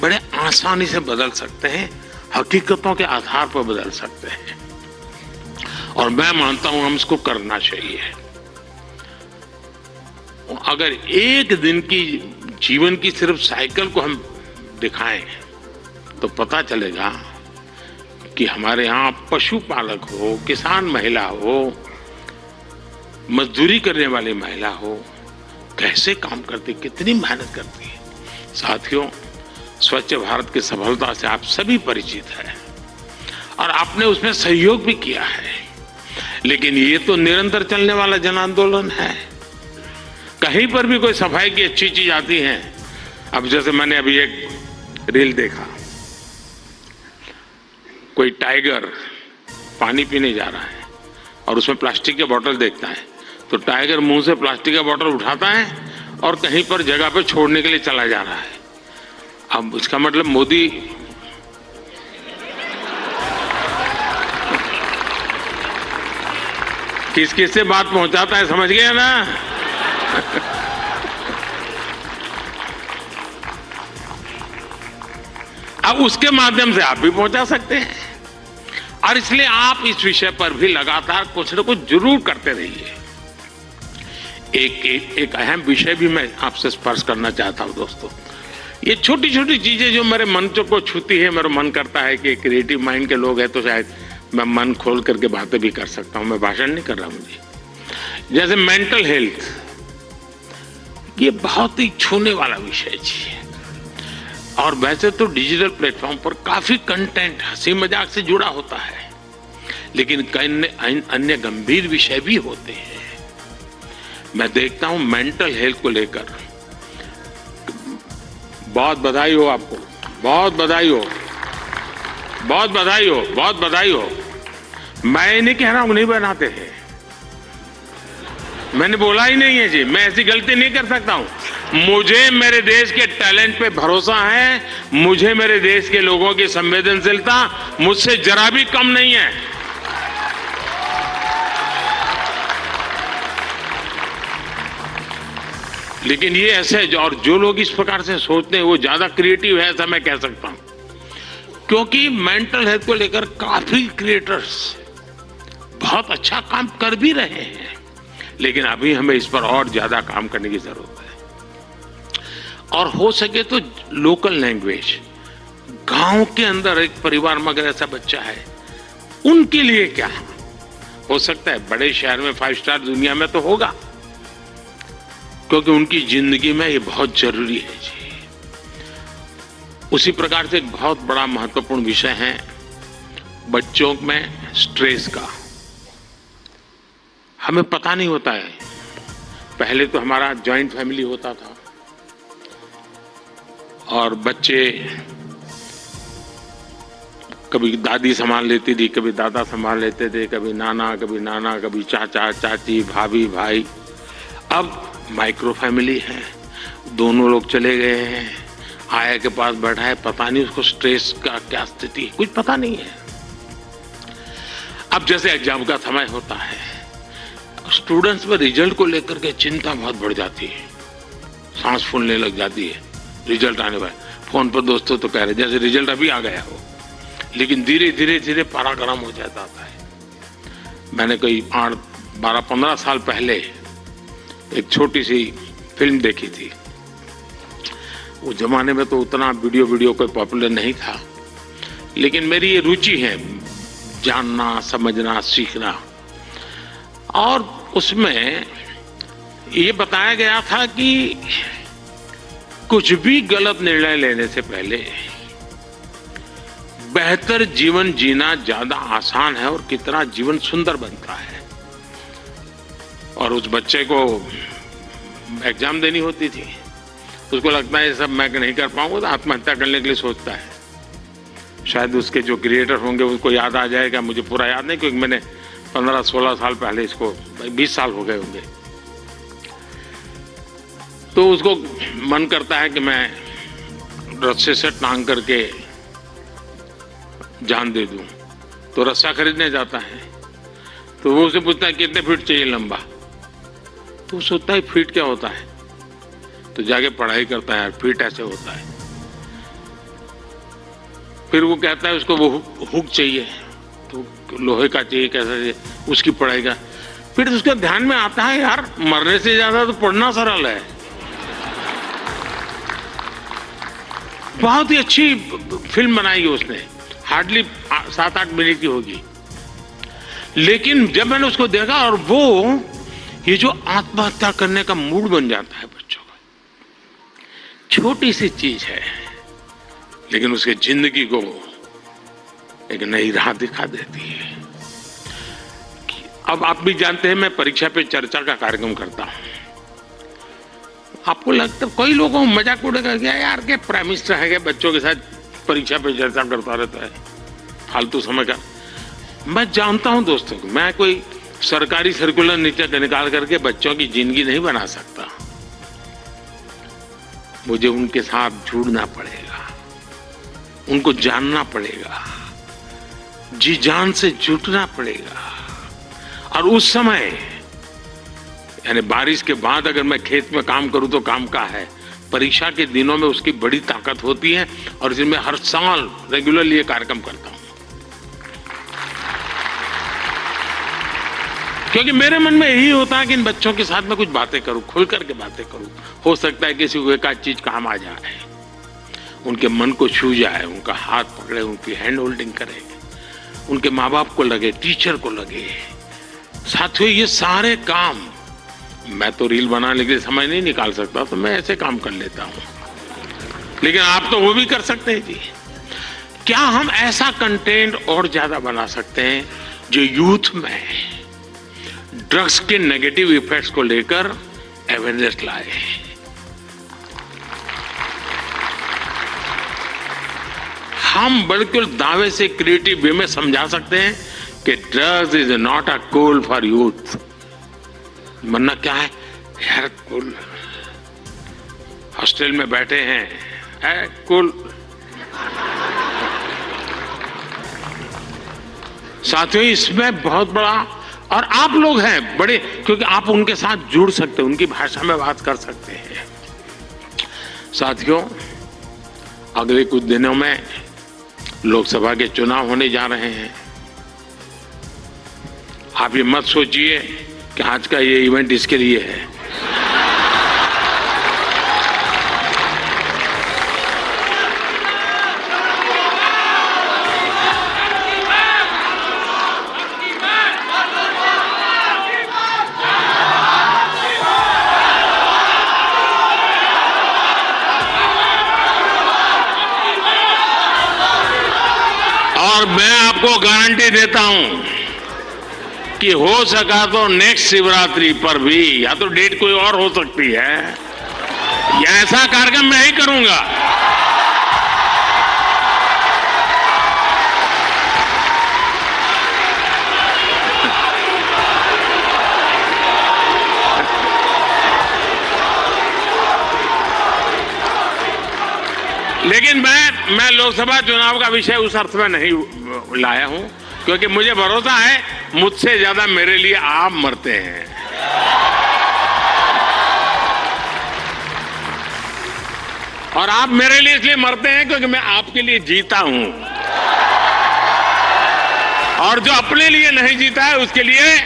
बड़े आसानी से बदल सकते हैं, हकीकतों के आधार पर बदल सकते हैं। और मैं मानता हूं हम इसको करना चाहिए। अगर एक दिन की जीवन की सिर्फ साइकिल को हम दिखाएं तो पता चलेगा कि हमारे यहां पशुपालक हो, किसान महिला हो, मजदूरी करने वाली महिला हो, कैसे काम करती, कितनी मेहनत करती है। साथियों, स्वच्छ भारत की सफलता से आप सभी परिचित हैं और आपने उसमें सहयोग भी किया है, लेकिन ये तो निरंतर चलने वाला जन आंदोलन है। कहीं पर भी कोई सफाई की अच्छी चीज आती है, अब जैसे मैंने अभी एक रील देखा, कोई टाइगर पानी पीने जा रहा है और उसमें प्लास्टिक के बोतल देखता है तो टाइगर मुंह से प्लास्टिक का बोतल उठाता है और कहीं पर जगह पे छोड़ने के लिए चला जा रहा है। अब इसका मतलब मोदी किस किस से बात पहुंचाता है, समझ गया ना। अब उसके माध्यम से आप भी पहुंचा सकते हैं और इसलिए आप इस विषय पर भी लगातार कुछ न कुछ जरूर करते रहिए। एक अहम विषय भी मैं आपसे स्पर्श करना चाहता हूं दोस्तों। ये छोटी छोटी चीजें जो मेरे मन को छूती है, मेरा मन करता है कि क्रिएटिव माइंड के लोग हैं तो शायद मैं मन खोल करके बातें भी कर सकता हूं। मैं भाषण नहीं कर रहा मुझे। जैसे मेंटल हेल्थ, ये बहुत ही छूने वाला विषय जी। और वैसे तो डिजिटल प्लेटफॉर्म पर काफी कंटेंट हंसी मजाक से जुड़ा होता है, लेकिन कई अन्य गंभीर विषय भी होते हैं। मैं देखता हूं मेंटल हेल्थ को लेकर बहुत बधाई हो आपको, बहुत बधाई हो, बहुत बधाई हो, बहुत बधाई हो। मैं नहीं कह रहा हूं नहीं बनाते हैं, मैंने बोला ही नहीं है जी, मैं ऐसी गलती नहीं कर सकता हूं। मुझे मेरे देश के टैलेंट पे भरोसा है, मुझे मेरे देश के लोगों की संवेदनशीलता मुझसे जरा भी कम नहीं है। लेकिन ये ऐसे और जो लोग इस प्रकार से सोचते हैं वो ज्यादा क्रिएटिव है, ऐसा मैं कह सकता हूं, क्योंकि मेंटल हेल्थ को लेकर काफी क्रिएटर्स बहुत अच्छा काम कर भी रहे हैं, लेकिन अभी हमें इस पर और ज्यादा काम करने की जरूरत है। और हो सके तो लोकल लैंग्वेज, गांव के अंदर एक परिवार में अगर ऐसा बच्चा है, उनके लिए क्या हो सकता है, बड़े शहर में 5 स्टार दुनिया में तो होगा, क्योंकि उनकी जिंदगी में ये बहुत जरूरी है जी। उसी प्रकार से एक बहुत बड़ा महत्वपूर्ण विषय है बच्चों में स्ट्रेस का। हमें पता नहीं होता है, पहले तो हमारा जॉइंट फैमिली होता था और बच्चे कभी दादी संभाल लेती थी, कभी दादा संभाल लेते थे, कभी नाना, कभी चाचा चाची, भाभी भाई। अब माइक्रो फैमिली है, दोनों लोग चले गए हैं, आया के पास बैठा है, पता नहीं उसको स्ट्रेस का क्या स्थिति है, कुछ पता नहीं है। अब जैसे एग्जाम का समय होता है, स्टूडेंट्स में रिजल्ट को लेकर के चिंता बहुत बढ़ जाती है, सांस फूलने लग जाती है रिजल्ट आने पर। फोन पर दोस्तों तो कह रहे जैसे रिजल्ट अभी आ गया हो, लेकिन धीरे धीरे धीरे पारा गर्म हो जाता है। मैंने कोई 12-15 साल पहले एक छोटी सी फिल्म देखी थी। उस जमाने में तो उतना वीडियो कोई पॉपुलर नहीं था, लेकिन मेरी ये रुचि है जानना, समझना, सीखना। और उसमें ये बताया गया था कि कुछ भी गलत निर्णय लेने से पहले बेहतर जीवन जीना ज्यादा आसान है और कितना जीवन सुंदर बनता है। और उस बच्चे को एग्जाम देनी होती थी, उसको लगता है सब मैं नहीं कर पाऊंगा, तो आत्महत्या करने के लिए सोचता है। शायद उसके जो क्रिएटर होंगे उसको याद आ जाएगा, मुझे पूरा याद नहीं, क्योंकि मैंने 15-16 साल पहले इसको, 20 साल हो गए होंगे। तो उसको मन करता है कि मैं रस्से से टांग करके जान दे दूं, तो रस्सा खरीदने जाता है, तो वो उसे पूछता है कितने फीट चाहिए लंबा, तो वो सोचता है फीट क्या होता है, तो जाके पढ़ाई करता है, फीट ऐसे होता है। फिर वो कहता है उसको वो हुक चाहिए, तो लोहे का चाहिए, कैसा चाहिए, उसकी पढ़ाई का। फिर उसके ध्यान में आता है यार मरने से ज्यादा तो पढ़ना सरल है। बहुत ही अच्छी फिल्म बनाई है उसने, हार्डली 7-8 मिनट की होगी, लेकिन जब मैंने उसको देखा और वो ये जो आत्महत्या करने का मूड बन जाता है बच्चों का, छोटी सी चीज है लेकिन उसके जिंदगी को एक नई राह दिखा देती है। अब आप भी जानते हैं मैं परीक्षा पे चर्चा का कार्यक्रम करता हूं। आपको लगता है कोई लोगों को मजाक उड़ेगा क्या यार के प्राइम मिनिस्टर है के बच्चों के साथ परीक्षा पे चर्चा करता रहता है, फालतू समय का। मैं जानता हूं दोस्तों, मैं कोई सरकारी सर्कुलर नीचे निकाल करके बच्चों की जिंदगी नहीं बना सकता। मुझे उनके साथ जुड़ना पड़ेगा, उनको जानना पड़ेगा, जी जान से जुटना पड़ेगा। और उस समय यानी बारिश के बाद अगर मैं खेत में काम करूं तो काम का है, परीक्षा के दिनों में उसकी बड़ी ताकत होती है। और इसलिए मैं हर साल रेगुलरली ये कार्यक्रम करता हूं, क्योंकि मेरे मन में यही होता है कि इन बच्चों के साथ मैं कुछ बातें करूं, खुल करके बातें करूं। हो सकता है किसी को एक आध चीज काम आ जाए, उनके मन को छू जाए, उनका हाथ पकड़े, उनकी हैंड होल्डिंग करे, उनके माँ बाप को लगे, टीचर को लगे। साथियों ये सारे काम मैं तो रील बनाने के लिए समय नहीं निकाल सकता, तो मैं ऐसे काम कर लेता हूं, लेकिन आप तो वो भी कर सकते हैं जी। क्या हम ऐसा कंटेंट और ज्यादा बना सकते हैं जो यूथ में ड्रग्स के नेगेटिव इफेक्ट्स को लेकर अवेयरनेस लाए। हम बिल्कुल दावे से क्रिएटिव वे में समझा सकते हैं कि drugs is not a cool for youth. वरना क्या है यार, कूल हॉस्टल में बैठे हैं कूल। साथियों, इसमें बहुत बड़ा, और आप लोग हैं बड़े, क्योंकि आप उनके साथ जुड़ सकते हैं, उनकी भाषा में बात कर सकते हैं। साथियों, अगले कुछ दिनों में लोकसभा के चुनाव होने जा रहे हैं। आप ये मत सोचिए कि आज का ये इवेंट इसके लिए है। और मैं आपको गारंटी देता हूं कि हो सका तो नेक्स्ट शिवरात्रि पर भी, या तो डेट कोई और हो सकती है, या ऐसा कार्यक्रम मैं ही करूंगा। लेकिन मैं लोकसभा चुनाव का विषय उस अर्थ में नहीं लाया हूं, क्योंकि मुझे भरोसा है मुझसे ज्यादा मेरे लिए आप मरते हैं। और आप मेरे लिए इसलिए मरते हैं क्योंकि मैं आपके लिए जीता हूं, और जो अपने लिए नहीं जीता है उसके लिए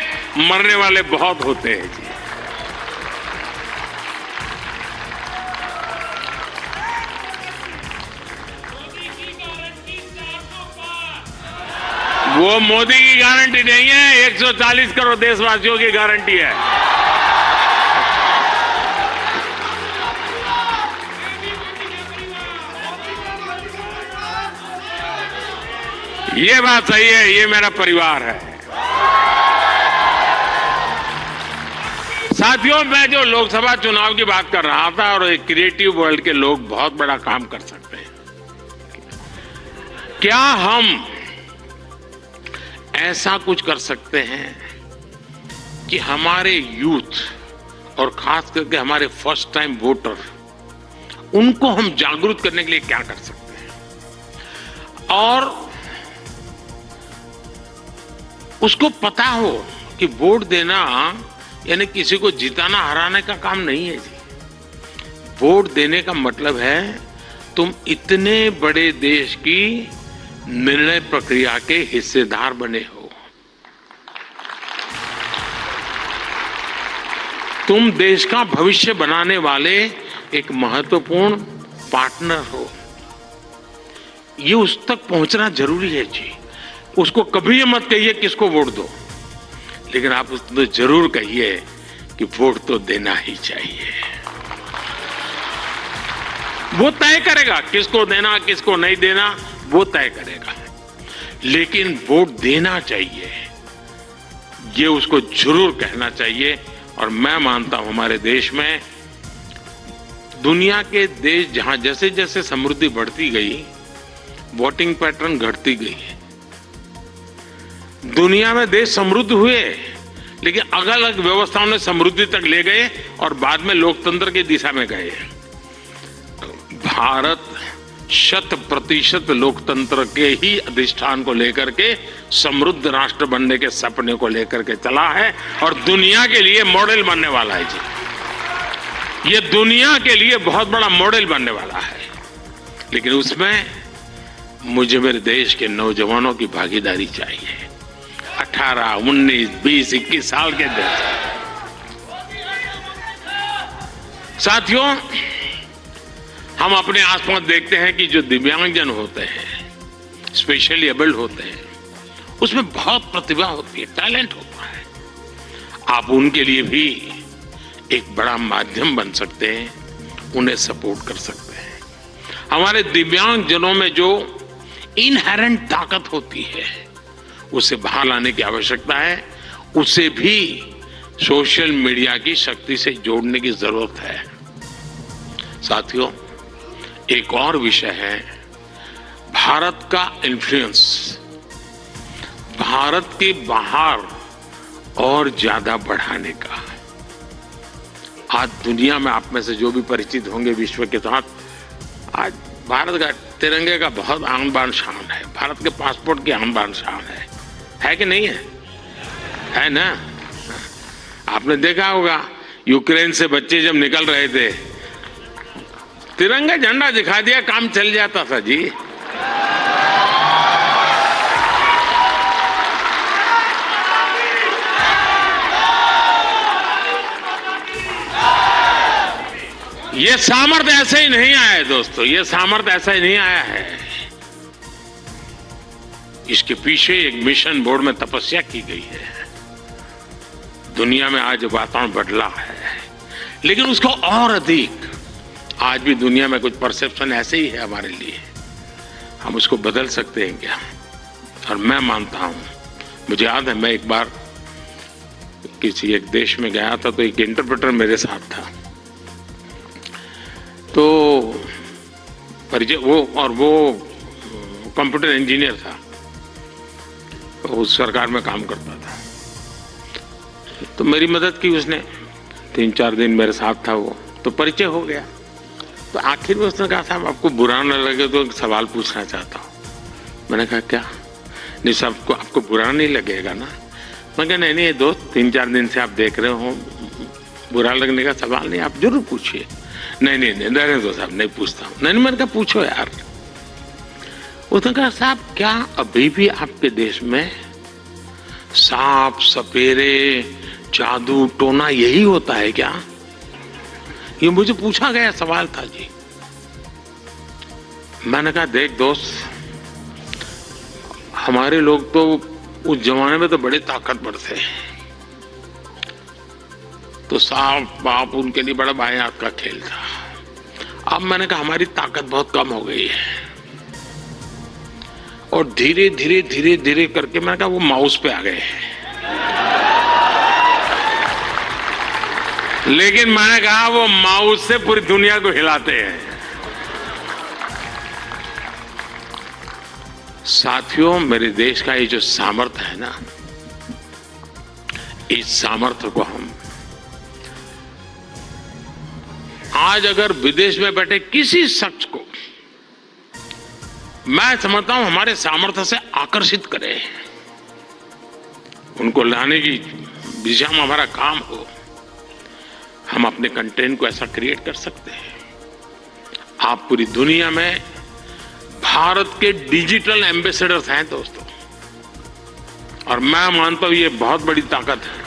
मरने वाले बहुत होते हैं। वो मोदी की गारंटी नहीं है, 140 करोड़ देशवासियों की गारंटी है। ये बात सही है, ये मेरा परिवार है। साथियों, मैं जो लोकसभा चुनाव की बात कर रहा था, और एक क्रिएटिव वर्ल्ड के लोग बहुत बड़ा काम कर सकते हैं। क्या हम ऐसा कुछ कर सकते हैं कि हमारे यूथ, और खास करके हमारे फर्स्ट टाइम वोटर, उनको हम जागरूक करने के लिए क्या कर सकते हैं, और उसको पता हो कि वोट देना यानी किसी को जिताना हराने का काम नहीं है जी। वोट देने का मतलब है तुम इतने बड़े देश की निर्णय प्रक्रिया के हिस्सेदार बने हो। तुम देश का भविष्य बनाने वाले एक महत्वपूर्ण पार्टनर हो। ये उस तक पहुंचना जरूरी है जी। उसको कभी ये मत कहिए किसको वोट दो, लेकिन आप उसको जरूर कहिए कि वोट तो देना ही चाहिए। वो तय करेगा किसको देना किसको नहीं देना, वो तय करेगा, लेकिन वोट देना चाहिए, ये उसको जरूर कहना चाहिए। और मैं मानता हूं हमारे देश में, दुनिया के देश जहां जैसे जैसे समृद्धि बढ़ती गई, वोटिंग पैटर्न घटती गई। दुनिया में देश समृद्ध हुए, लेकिन अलग अलग व्यवस्थाओं ने समृद्धि तक ले गए और बाद में लोकतंत्र की दिशा में गए। भारत 100% लोकतंत्र के ही अधिष्ठान को लेकर के समृद्ध राष्ट्र बनने के सपने को लेकर के चला है, और दुनिया के लिए मॉडल बनने वाला है जी। ये दुनिया के लिए बहुत बड़ा मॉडल बनने वाला है, लेकिन उसमें मुझे मेरे देश के नौजवानों की भागीदारी चाहिए। 18, 19, 20, 21 साल के देश। साथियों, हम अपने आसपास देखते हैं कि जो दिव्यांगजन होते हैं, स्पेशली एबल्ड होते हैं, उसमें बहुत प्रतिभा होती है, टैलेंट होता है। आप उनके लिए भी एक बड़ा माध्यम बन सकते हैं, उन्हें सपोर्ट कर सकते हैं। हमारे दिव्यांगजनों में जो इनहेरेंट ताकत होती है, उसे बाहर लाने की आवश्यकता है। उसे भी सोशल मीडिया की शक्ति से जोड़ने की जरूरत है। साथियों, एक और विषय है भारत का इन्फ्लुएंस भारत के बाहर और ज्यादा बढ़ाने का। आज दुनिया में आप में से जो भी परिचित होंगे विश्व के साथ, आज भारत का तिरंगे का बहुत आन बान शान है, भारत के पासपोर्ट की आन बान शान है कि नहीं है ना? आपने देखा होगा यूक्रेन से बच्चे जब निकल रहे थे, तिरंगा झंडा दिखा दिया, काम चल जाता था जी। ये सामर्थ्य ऐसे ही नहीं आया है दोस्तों, ये सामर्थ्य ऐसा ही नहीं आया है। इसके पीछे एक मिशन बोर्ड में तपस्या की गई है। दुनिया में आज वातावरण बदला है, लेकिन उसको और अधिक आज भी दुनिया में कुछ परसेप्शन ऐसे ही है हमारे लिए। हम उसको बदल सकते हैं क्या? और मैं मानता हूं, मुझे याद है मैं एक बार किसी एक देश में गया था, तो एक इंटरप्रेटर मेरे साथ था। तो परिचय वो कंप्यूटर इंजीनियर था, तो उस सरकार में काम करता था। तो मेरी मदद की उसने, 3-4 दिन मेरे साथ था वो, तो परिचय हो गया। तो आखिर में उसने कहा साहब आपको बुरा न लगे तो एक सवाल पूछना चाहता हूँ। मैंने कहा क्या? नहीं साहब आपको बुरा नहीं लगेगा ना? मैं कहा नहीं दोस्त, 3-4 दिन से आप देख रहे हो, बुरा लगने का सवाल नहीं, आप जरूर पूछिए। नहीं रहने दो साहब, नहीं पूछता हूँ। नहीं मैंने कहा पूछो यार। उसने कहा साहब क्या अभी भी आपके देश में सांप सपेरे जादू टोना यही होता है क्या? ये मुझे पूछा गया सवाल था जी। मैंने कहा देख दोस्त, हमारे लोग तो उस जमाने में तो बड़े ताकतवर थे, तो सांप बाप उनके लिए बड़ा बायात का खेल था। अब मैंने कहा हमारी ताकत बहुत कम हो गई है, और धीरे धीरे करके मैंने कहा वो माउस पे आ गए हैं। लेकिन मैंने कहा वो माउस से पूरी दुनिया को हिलाते हैं। साथियों, मेरे देश का ये जो सामर्थ्य है ना, इस सामर्थ्य को हम आज अगर विदेश में बैठे किसी शख्स को, मैं समझता हूं हमारे सामर्थ्य से आकर्षित करें, उनको लाने की दिशा में हमारा काम हो, हम अपने कंटेंट को ऐसा क्रिएट कर सकते हैं। आप पूरी दुनिया में भारत के डिजिटल एम्बेसडर्स हैं दोस्तों, और मैं मानता हूं ये बहुत बड़ी ताकत है।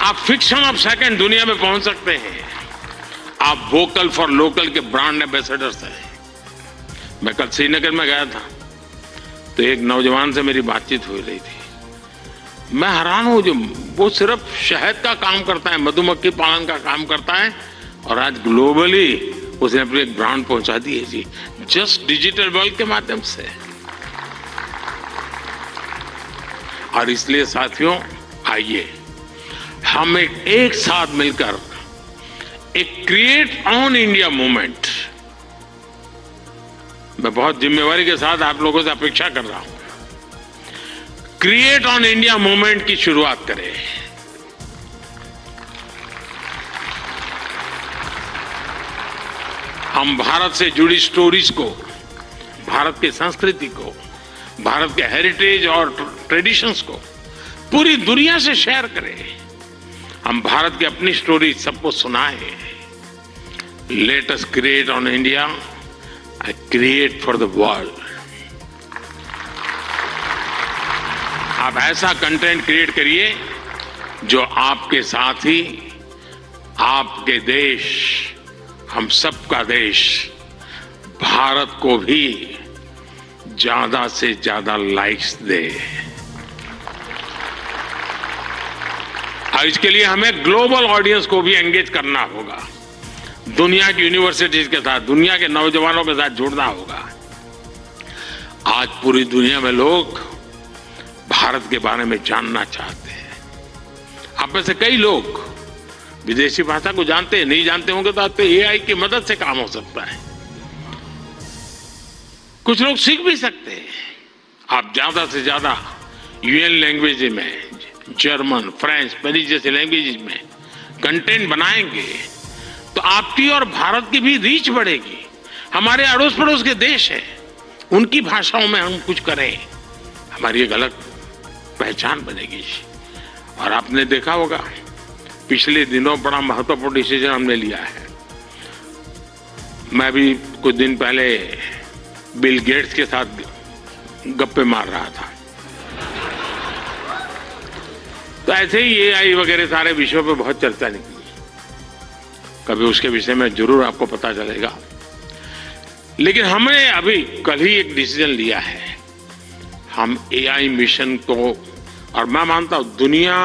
आप फ्रिक्शन ऑफ सेकंड दुनिया में पहुंच सकते हैं। आप वोकल फॉर लोकल के ब्रांड एम्बेसडर्स हैं। मैं कल श्रीनगर में गया था, तो एक नौजवान से मेरी बातचीत हो रही थी। मैं हैरान हूं, जो वो सिर्फ शहद का काम करता है, मधुमक्खी पालन का काम करता है, और आज ग्लोबली उसने अपनी एक ब्रांड पहुंचा दी है जी, जस्ट डिजिटल वर्ल्ड के माध्यम से। और इसलिए साथियों, आइए हम एक साथ मिलकर एक क्रिएट ऑन इंडिया मूवमेंट, मैं बहुत जिम्मेवारी के साथ आप लोगों से अपेक्षा कर रहा हूं, क्रिएट ऑन इंडिया मूवमेंट की शुरुआत करें। हम भारत से जुड़ी स्टोरीज को, भारत की संस्कृति को, भारत के हेरिटेज और ट्रेडिशंस को पूरी दुनिया से शेयर करें। हम भारत की अपनी स्टोरी सबको सुनाएं। Let us create on India, I create for the world. आप ऐसा कंटेंट क्रिएट करिए जो आपके साथ ही आपके देश, हम सबका देश भारत को भी ज्यादा से ज्यादा लाइक्स दे। और इसके लिए हमें ग्लोबल ऑडियंस को भी एंगेज करना होगा, दुनिया की यूनिवर्सिटीज के साथ, दुनिया के नौजवानों के साथ जुड़ना होगा। आज पूरी दुनिया में लोग भारत के बारे में जानना चाहते हैं। आप में से कई लोग विदेशी भाषा को जानते हैं, नहीं जानते होंगे तो आपके AI की मदद से काम हो सकता है। कुछ लोग सीख भी सकते हैं। आप ज्यादा से ज्यादा यूएन लैंग्वेज में, जर्मन, फ्रेंच, स्पेनिश जैसे लैंग्वेज में कंटेंट बनाएंगे तो आपकी और भारत की भी रीच बढ़ेगी। हमारे अड़ोस पड़ोस के देश हैं, उनकी भाषाओं में हम कुछ करें, हमारी एक अलग पहचान बनेगी। और आपने देखा होगा पिछले दिनों बड़ा महत्वपूर्ण डिसीजन हमने लिया है। मैं भी कुछ दिन पहले बिल गेट्स के साथ गप्पे मार रहा था, तो ऐसे ही एआई वगैरह सारे विषयों पे बहुत चर्चा निकली। कभी उसके विषय में जरूर आपको पता चलेगा। लेकिन हमने अभी कल ही एक डिसीजन लिया है। हम एआई मिशन को, और मैं मानता हूं दुनिया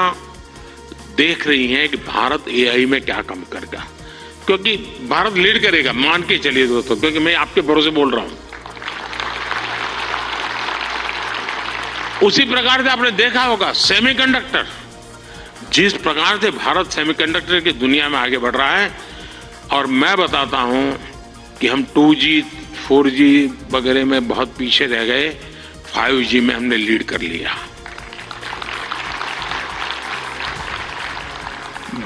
देख रही है कि भारत एआई में क्या काम करेगा, क्योंकि भारत लीड करेगा, मान के चलिए दोस्तों, क्योंकि मैं आपके भरोसे बोल रहा हूं। उसी प्रकार से आपने देखा होगा सेमीकंडक्टर, जिस प्रकार से भारत सेमीकंडक्टर की दुनिया में आगे बढ़ रहा है, और मैं बताता हूं कि हम 2G 4G वगैरह में बहुत पीछे रह गए, 5G में हमने लीड कर लिया।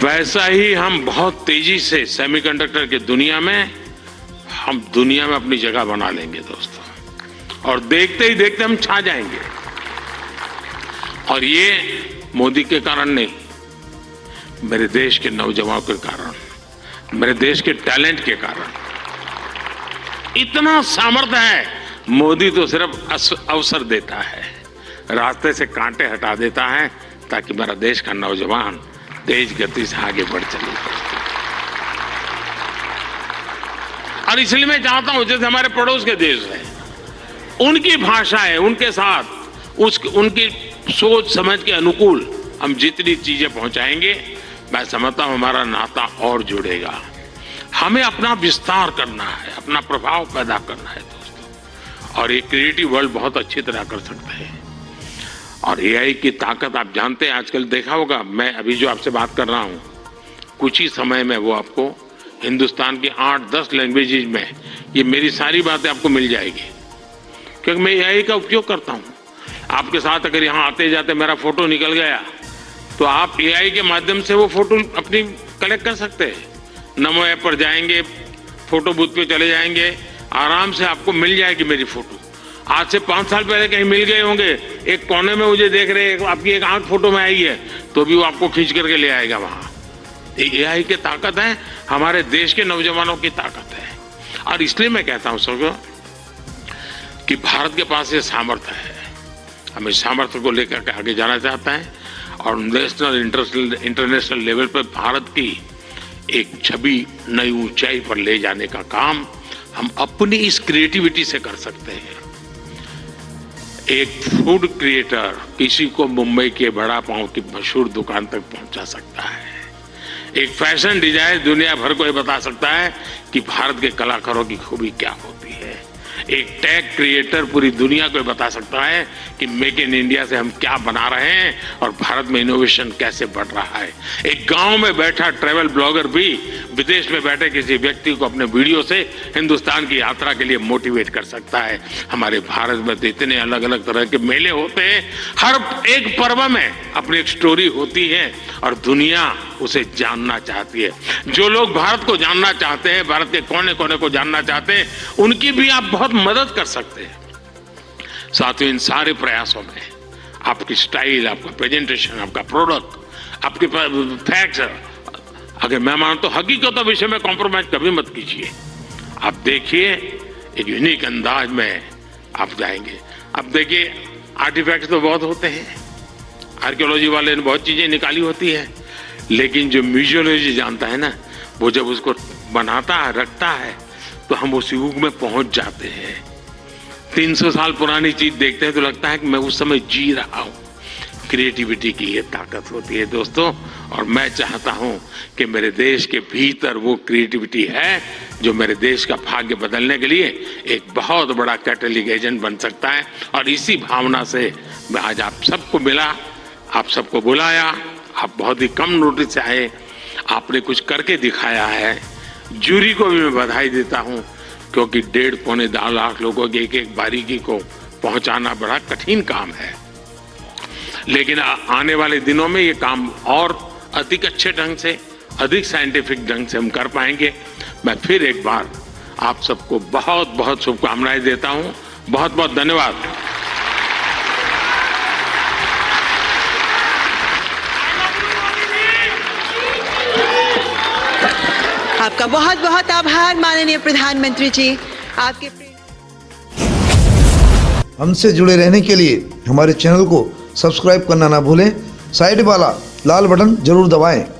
वैसा ही हम बहुत तेजी से सेमीकंडक्टर की दुनिया में, हम दुनिया में अपनी जगह बना लेंगे दोस्तों, और देखते ही देखते हम छा जाएंगे। और ये मोदी के कारण नहीं, मेरे देश के नौजवानों के कारण, मेरे देश के टैलेंट के कारण। इतना सामर्थ्य है। मोदी तो सिर्फ अवसर देता है, रास्ते से कांटे हटा देता है, ताकि मेरा देश का नौजवान तेज गति से आगे बढ़ चले। और इसलिए मैं चाहता हूं, जैसे हमारे पड़ोस के देश हैं, उनकी भाषाएं, उनके साथ उनकी सोच समझ के अनुकूल हम जितनी चीजें पहुंचाएंगे, मैं समझता हूं हमारा नाता और जुड़ेगा। हमें अपना विस्तार करना है, अपना प्रभाव पैदा करना है दोस्तों, और ये क्रिएटिव वर्ल्ड बहुत अच्छी तरह कर सकते हैं। और एआई की ताकत आप जानते हैं, आजकल देखा होगा, मैं अभी जो आपसे बात कर रहा हूं, कुछ ही समय में वो आपको हिंदुस्तान की 8-10 लैंग्वेजेज में ये मेरी सारी बातें आपको मिल जाएगी, क्योंकि मैं एआई का उपयोग करता हूं। आपके साथ अगर यहां आते जाते मेरा फोटो निकल गया, तो आप एआई के माध्यम से वो फोटो अपनी कलेक्ट कर सकते हैं। नमो ऐप पर जाएंगे, फोटो बूथ पे चले जाएंगे, आराम से आपको मिल जाएगी मेरी फोटो। आज से 5 साल पहले कहीं मिल गए होंगे, एक कोने में मुझे देख रहे, आपकी एक आंख फोटो में आई है, तो भी वो आपको खींच करके ले आएगा वहां। एआई की ताकत है, हमारे देश के नौजवानों की ताकत है। और इसलिए मैं कहता हूं सबको कि भारत के पास ये सामर्थ्य है, हम इस सामर्थ्य को लेकर के आगे जाना चाहते हैं, और नेशनल इंटरनेशनल लेवल पर भारत की एक छवि नई ऊंचाई पर ले जाने का काम हम अपनी इस क्रिएटिविटी से कर सकते हैं। एक फूड क्रिएटर किसी को मुंबई के बड़ा पाव की मशहूर दुकान तक पहुंचा सकता है। एक फैशन डिजाइन दुनिया भर को ये बता सकता है कि भारत के कलाकारों की खूबी क्या होती है। एक टेक क्रिएटर पूरी दुनिया को बता सकता है कि मेक इन इंडिया से हम क्या बना रहे हैं और भारत में इनोवेशन कैसे बढ़ रहा है। एक गांव में बैठा ट्रैवल ब्लॉगर भी विदेश में बैठे किसी व्यक्ति को अपने वीडियो से हिंदुस्तान की यात्रा के लिए मोटिवेट कर सकता है। हमारे भारत में तो इतने अलग अलग तरह के मेले होते हैं, हर एक पर्व में अपनी एक स्टोरी होती है और दुनिया उसे जानना चाहती है। जो लोग भारत को जानना चाहते हैं, भारत के कोने कोने को जानना चाहते हैं, उनकी भी आप बहुत मदद कर सकते हैं। साथियों, इन सारे प्रयासों में आपकी स्टाइल, आपका प्रेजेंटेशन, आपका प्रोडक्ट, आपके फैक्ट्स, अगर मैं मानता हूं हकीकतों विषय में कॉम्प्रोमाइज कभी मत कीजिए। आप देखिए एक यूनिक अंदाज में आप जाएंगे। अब देखिए आर्टिफैक्ट्स तो बहुत होते हैं, आर्कियोलॉजी वाले ने बहुत चीजें निकाली होती है, लेकिन जो म्यूजियोलॉजी जानता है ना, वो जब उसको बनाता है, रखता है, तो हम उस युग में पहुंच जाते हैं। 300 साल पुरानी चीज देखते हैं तो लगता है कि मैं उस समय जी रहा हूं। क्रिएटिविटी की ये ताकत होती है दोस्तों, और मैं चाहता हूं कि मेरे देश के भीतर वो क्रिएटिविटी है जो मेरे देश का भाग्य बदलने के लिए एक बहुत बड़ा कैटलिक एजेंट बन सकता है। और इसी भावना से मैं आज आप सबको मिला, आप सबको बुलाया। आप बहुत ही कम नोटिस से आए, आपने कुछ करके दिखाया है। जूरी को भी मैं बधाई देता हूं, क्योंकि 1.5-2 लाख लोगों की एक एक बारीकी को पहुंचाना बड़ा कठिन काम है। लेकिन आने वाले दिनों में ये काम और अधिक अच्छे ढंग से, अधिक साइंटिफिक ढंग से हम कर पाएंगे। मैं फिर एक बार आप सबको बहुत बहुत शुभकामनाएं देता हूं। बहुत बहुत धन्यवाद। आपका बहुत बहुत आभार माननीय प्रधानमंत्री जी। आपके हमसे जुड़े रहने के लिए हमारे चैनल को सब्सक्राइब करना ना भूलें। साइड वाला लाल बटन जरूर दबाएं।